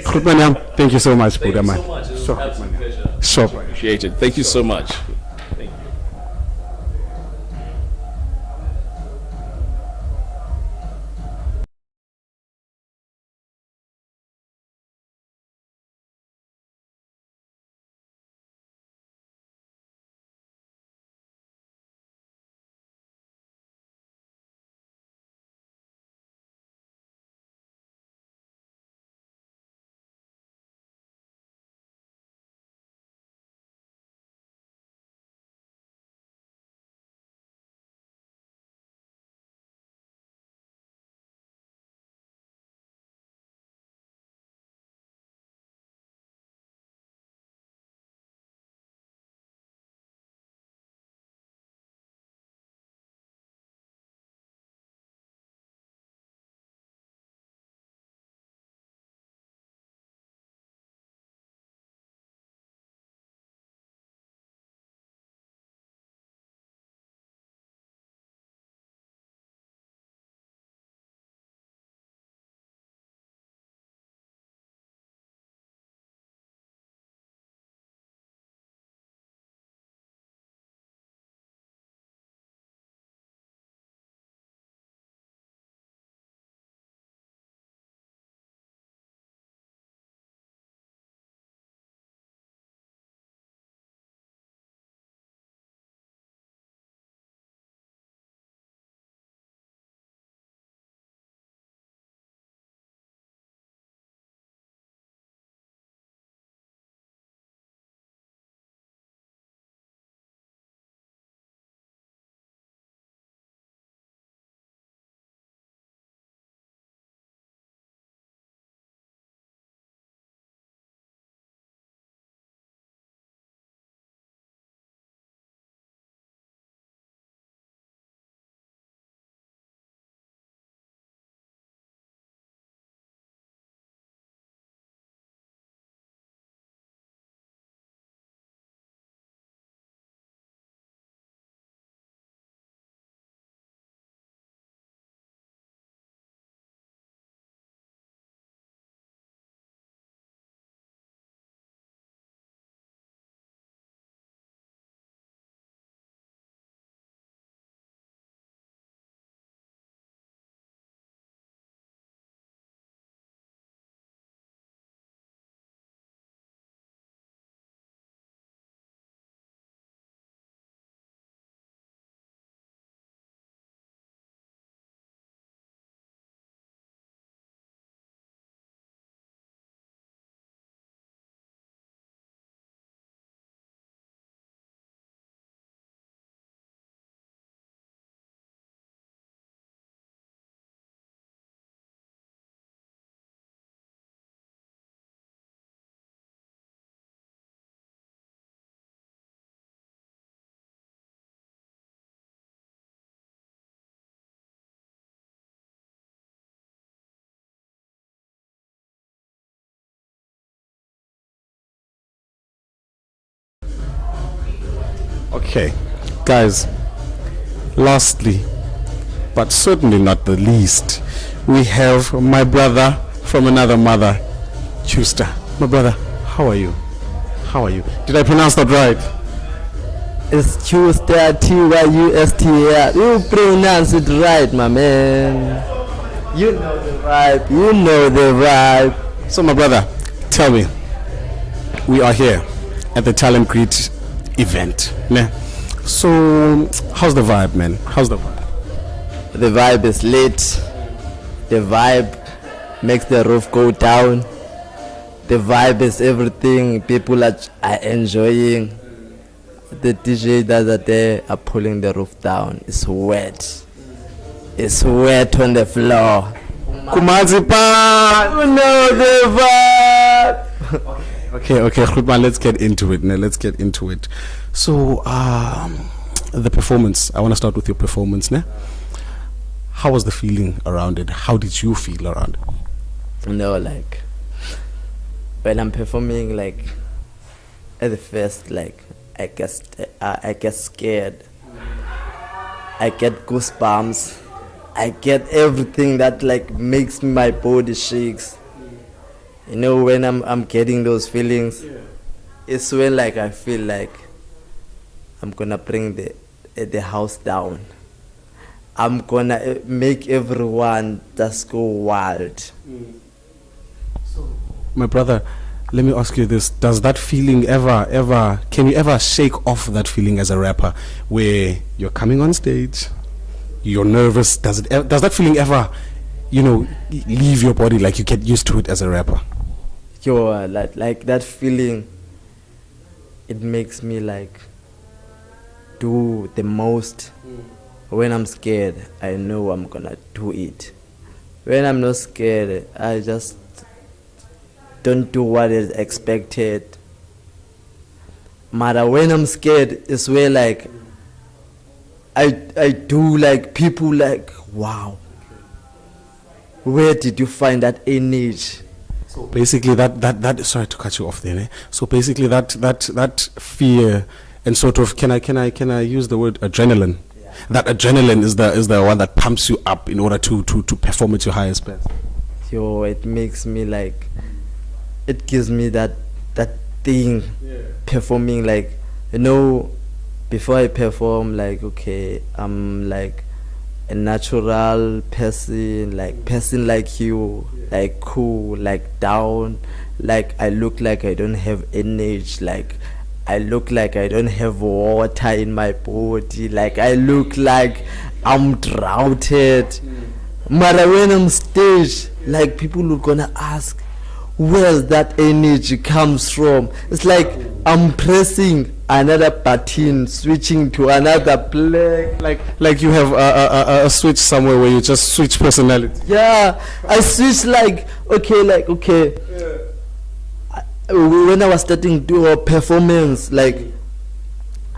Khutman, thank you so much, Buddha, man. So Appreciate it. Thank you so much. Okay, guys, lastly, but certainly not the least, we have my brother from another mother, Chusta. My brother, how are you? How are you? Did I pronounce that right? It's Tuesday, T-Y-U-S-T-A. You pronounce it right, my man. You know the vibe. You know the vibe. So, my brother, tell me, we are here at the Talent Greet event. Ne? So, how's the vibe, man? How's the vibe? The vibe is lit. The vibe makes the roof go down. The vibe is everything. People are enjoying. The DJ the other day are pulling the roof down. It's wet. It's wet on the floor. Kumazi pa! You know the vibe. Okay, Khutman, let's get into it. Let's get into it. So, the performance. I want to start with your performance. Ne? How was the feeling around it? How did you feel around it? Like when I'm performing, like at the first, like I get scared. I get goosebumps. I get everything that like makes my body shakes. When I'm getting those feelings, it's when like I feel like I'm gonna bring the house down. I'm gonna make everyone just go wild. My brother, let me ask you this: does that feeling ever? Can you ever shake off that feeling as a rapper, where you're coming on stage, you're nervous? Does that feeling ever, leave your body? Like you get used to it as a rapper? Like that feeling, it makes me like do the most. When I'm scared, I know I'm gonna do it. When I'm not scared, I just don't do what is expected. Matter when I'm scared, it's where like I do like people like, wow, where did you find that energy? So basically that sorry to cut you off there. So basically that fear and sort of can I use the word adrenaline? Yeah. That adrenaline is the one that pumps you up in order to perform at your highest best. It makes me like, it gives me that thing, performing like, before I perform, like, okay, I'm like a natural person like you, like cool, like down, like I look like I don't have energy, like I look like I don't have water in my body, like I look like I'm droughted. But when I'm stage, like people are gonna ask where that energy comes from. It's like I'm pressing another button, switching to another play. Like you have a switch somewhere where you just switch personality. Yeah, I switch okay. When I was starting to do a performance, like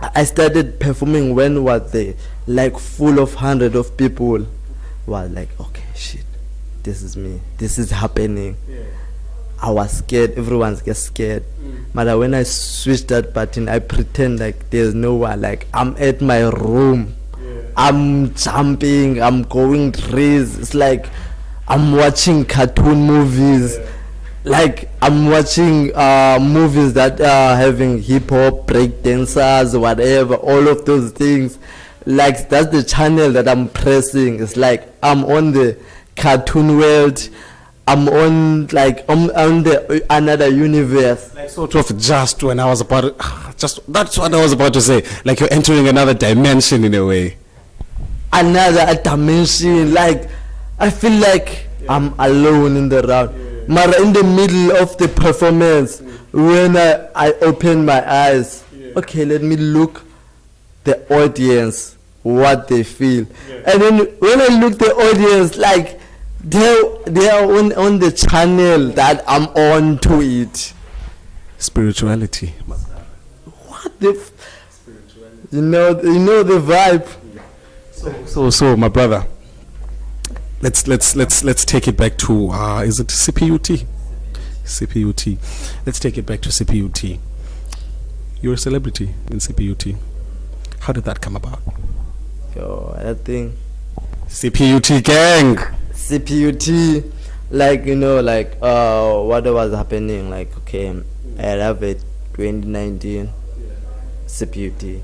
I started performing when was there like full of 100 of people. Was like, okay, shit, this is me. This is happening. Yeah. I was scared. Everyone gets scared. But when I switch that button, I pretend like there's no one. Like I'm at my room. Yeah. I'm jumping. I'm going crazy. It's like I'm watching cartoon movies. Yeah. Like I'm watching movies that are having hip hop, break dancers, whatever. All of those things. Like that's the channel that I'm pressing. It's like I'm on the cartoon world. I'm on the another universe. Like sort of just when I was about to, that's what I was about to say. Like you're entering another dimension in a way. Another dimension. Like I feel like I'm alone in the round. But in the middle of the performance, when I open my eyes, okay, let me look the audience, what they feel. And then when I look the audience, like they are on the channel that I'm on to it. Spirituality. What the spirituality? You know the vibe. So my brother, let's take it back to is it CPUT? CPUT. Let's take it back to CPUT. You're a celebrity in CPUT. How did that come about? Yo, that thing. CPUT gang. CPUT, like, you know, like, what was happening, like, okay, I have a 2019 CPUT.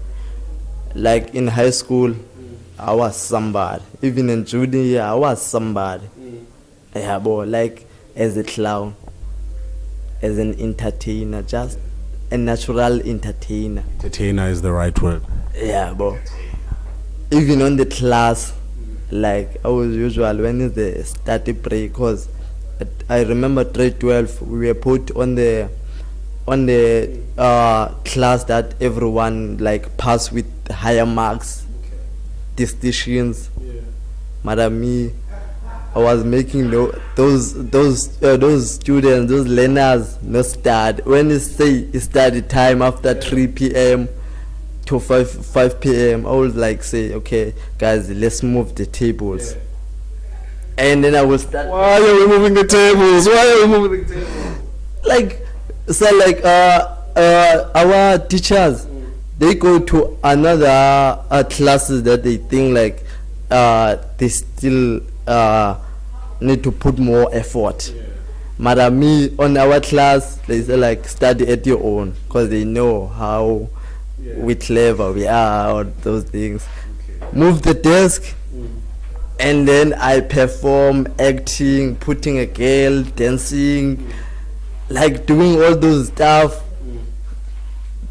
Like, in high school, I was somebody. Even in junior year, I was somebody. Yeah, boy, like, as a clown, as an entertainer, just a natural entertainer. Entertainer is the right word. Yeah, bro. Even on the class, like I was usual when it's the study break, cause I remember grade 12 we were put on the class that everyone like pass with higher marks, distinctions. Madam me, I was making those students, those learners no start. When you say study time after 3 p.m. to 5 p.m. I would like say, okay, guys, let's move the tables. And then I will start. Why are we moving the tables? Like, so like our teachers, they go to another classes that they think like they still need to put more effort. Madam me, on our class, they say like study at your own, because they know how we clever we are, or those things. Move the desk, and then I perform, acting, putting a girl, dancing, like doing all those stuff.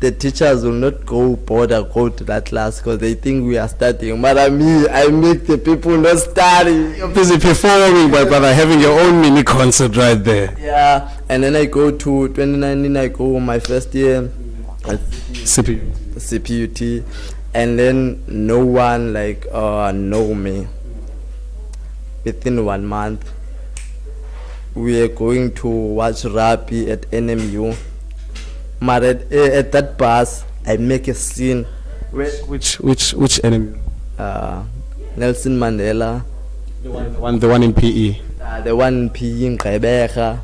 The teachers will not go to that class because they think we are studying. But I make the people not study. You're busy performing, but having your own mini concert right there. Yeah, and then I go to 2019. I go my first year at CPUT, and then no one like know me. Within 1 month, we are going to watch rugby at NMU. But at that bus, I make a scene. Which enemy? Nelson Mandela. The one in PE. The one in PE in Gqeberha.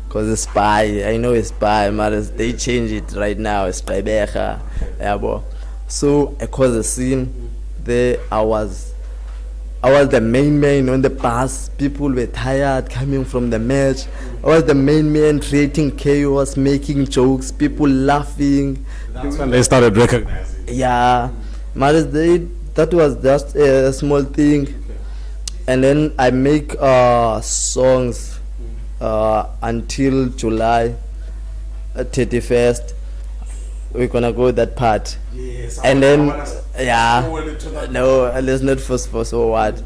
Because a spy, I know a spy, but they change it right now. It's Gqeberha. Yeah, bro. So I caused a scene. There I was the main man on the bus. People were tired coming from the match. I was the main man creating chaos, making jokes, people laughing. That's when they started recognizing. Yeah, but that was just a small thing. And then I make songs until July 31st. We're gonna go that part. Yes, and then no, let's not first so what.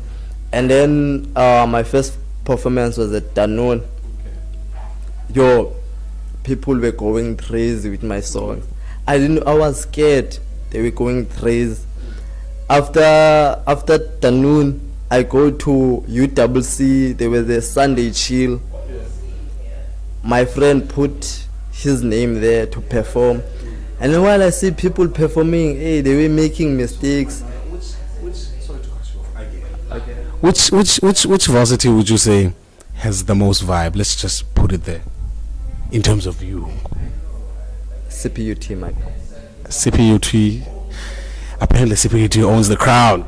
And then my first performance was at Danone. Yo, people were going crazy with my song. I was scared. They were going crazy. After Danone, I go to UWC. There was a Sunday chill. My friend put his name there to perform. And then while I see people performing, hey, they were making mistakes. Which varsity would you say has the most vibe? Let's just put it there. In terms of you. CPUT, Mike. CPUT. Apparently CPUT owns the crown.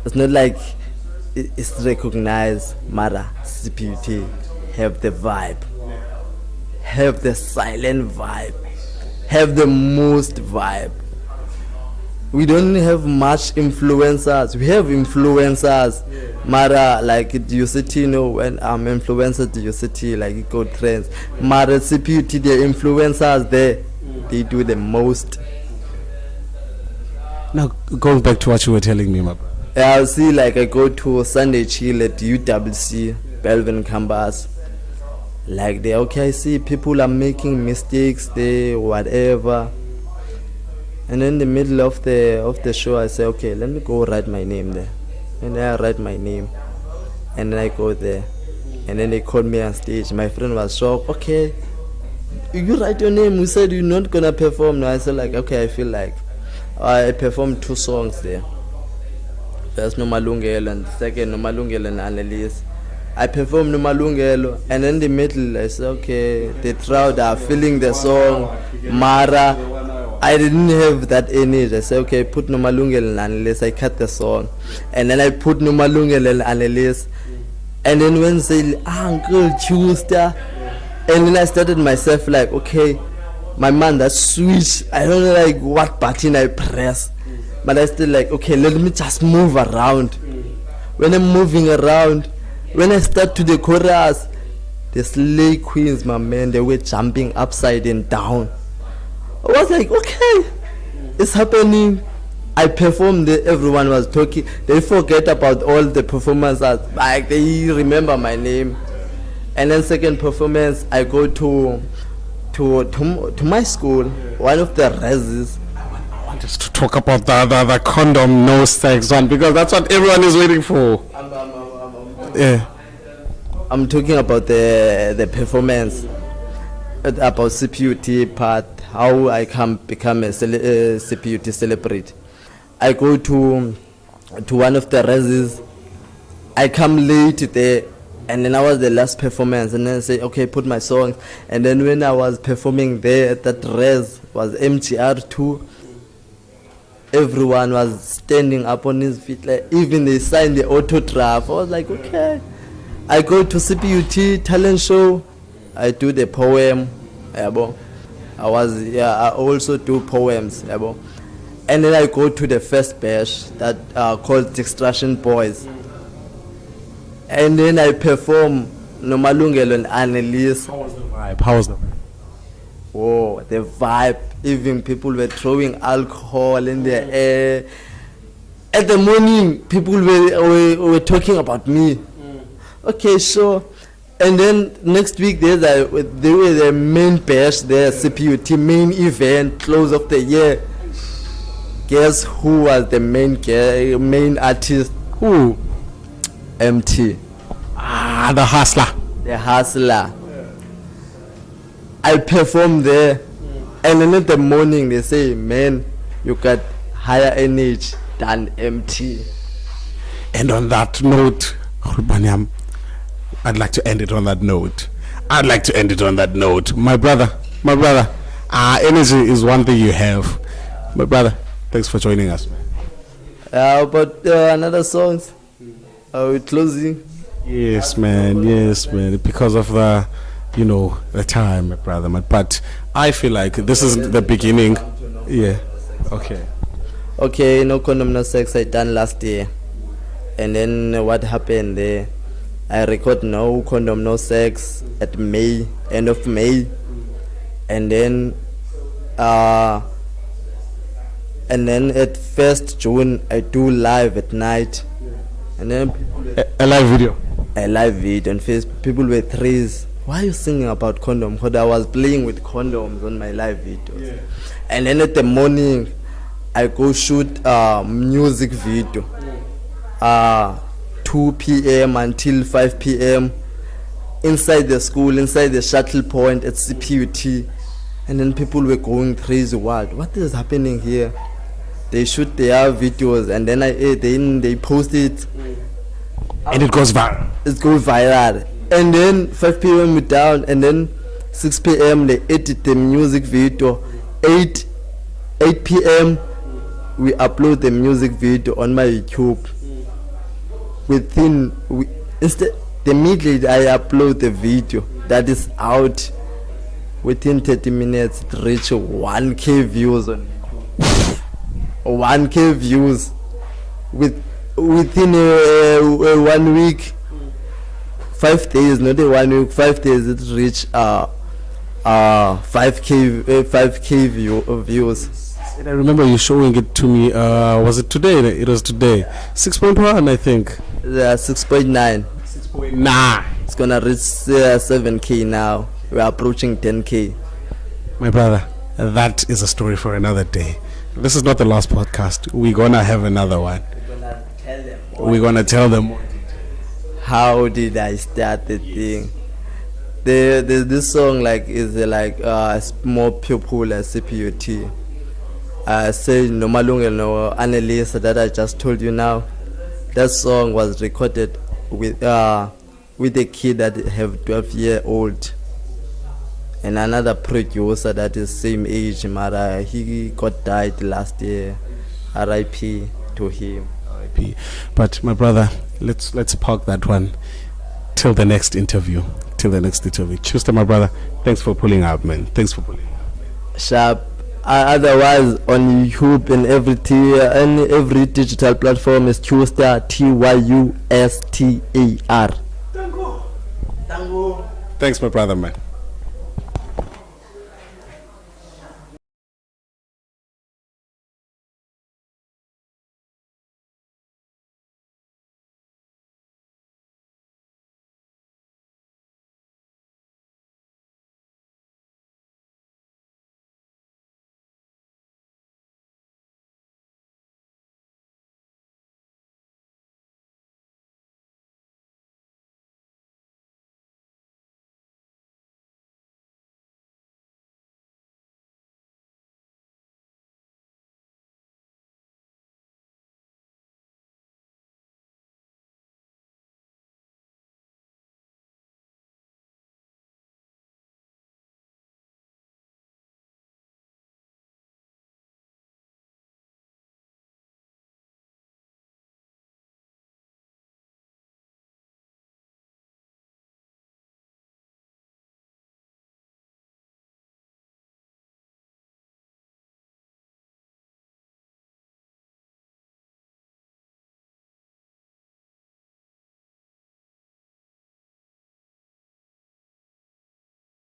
It's not like it's recognized. Mara, CPUT have the vibe. Have the silent vibe. Have the most vibe. We don't have much influencers. We have influencers. Mara, like at UCT, you know, when I'm influencer at UCT, like it go trends. Mara, CPUT, the influencers there, they do the most. Now, going back to what you were telling me, my brother. Yeah, see, like I go to Sunday chill at UWC, Belvin campus. Like they, okay, I see people are making mistakes there, whatever. And in the middle of the show, I say, okay, let me go write my name there. And then I write my name, and then I go there. And then they called me on stage. My friend was shocked. Okay, you write your name. We said you're not gonna perform. No, I said like, okay, I feel like I performed 2 songs there. First Nomalungelo and second Nomalungelo and Annalise. I performed Nomalungelo, and in the middle I said, okay, the crowd are feeling the song. Mara, I didn't have that energy. I said, okay, put Nomalungelo and Annalise. I cut the song. And then I put Nomalungelo and Annalise. And then when they say, Uncle Tuesday, and then I started myself like, okay, my man, that switch, I don't know like what button I press. But I still like, okay, let me just move around. When I'm moving around, when I start to the chorus, the Slay Queens, my man, they were jumping upside and down. I was like, okay, it's happening. I performed there, everyone was talking. They forget about all the performances, like they remember my name. And then second performance, I go to my school, one of the reses. I want us to talk about the condom no sex one, because that's what everyone is waiting for. Yeah. I'm talking about the performance, about CPUT part, how I can become a CPUT celebrity. I go to one of the reses. I come late there, and then I was the last performance, and then I say, okay, put my songs. And then when I was performing there, that res was MGR2. Everyone was standing up on his feet, like even they signed the autograph. I was like, okay. I go to CPUT talent show. I do the poem. I also do poems. And then I go to the first bash that called Distraction Boys. And then I perform Nomalungelo and Annalise. How was the vibe? Oh, the vibe. Even people were throwing alcohol in the air. At the morning, people were talking about me. Okay, sure. And then next week, they were the main bash, the CPUT main event, close of the year. Guess who was the main artist? Who? MT. The hustler. The hustler. I performed there, and then in the morning they say, man, you got higher energy than MT. And on that note, Rubaniam, I'd like to end it on that note. My brother, energy is one thing you have. My brother, thanks for joining us, man. But another songs, are we closing? Yes, man. Because of the time, my brother. But I feel like this is the beginning. Yeah. Okay, No Condom No Sex I done last year. And then what happened there? I record No Condom No Sex at end of May. And then at 1st June I do live at night. And then a live video. And Facebook, people were threes. Why are you singing about condom? Because I was playing with condoms on my live videos. Yeah. And then at the morning, I go shoot a music video. 2 p.m. until 5 p.m. inside the school, inside the shuttle point at CPUT. And then people were going crazy. What is happening here? They shoot their videos, and then they post it. And it goes viral. It goes viral. And then 5 p.m. we down, and then 6 p.m. they edit the music video. 8 p.m. we upload the music video on my YouTube. Immediately I upload the video that is out. Within 30 minutes it reached 1K views on YouTube. 1K views within 1 week. 5 days, not a 1 week, 5 days it reached 5K views. And I remember you showing it to me, was it today? It was today. 6.1, I think. 6.9. 6.9. It's gonna reach 7K now. We're approaching 10K. My brother, that is a story for another day. This is not the last podcast. We're gonna have another one. We're gonna tell them more. How did I start the thing? This song is more popular as CPUT. I say Nomalungelo Annalise that I just told you now. That song was recorded with a kid that have 12-year-old. and another producer that is same age, Mara. He got died last year. R.I.P. to him. RIP. But my brother, let's park that one till the next interview. Chusta, my brother, thanks for pulling up, man. Thanks for pulling up. Sharp. Otherwise, on YouTube and every digital platform is Tyustar, Tyustar. Thanks, my brother, man.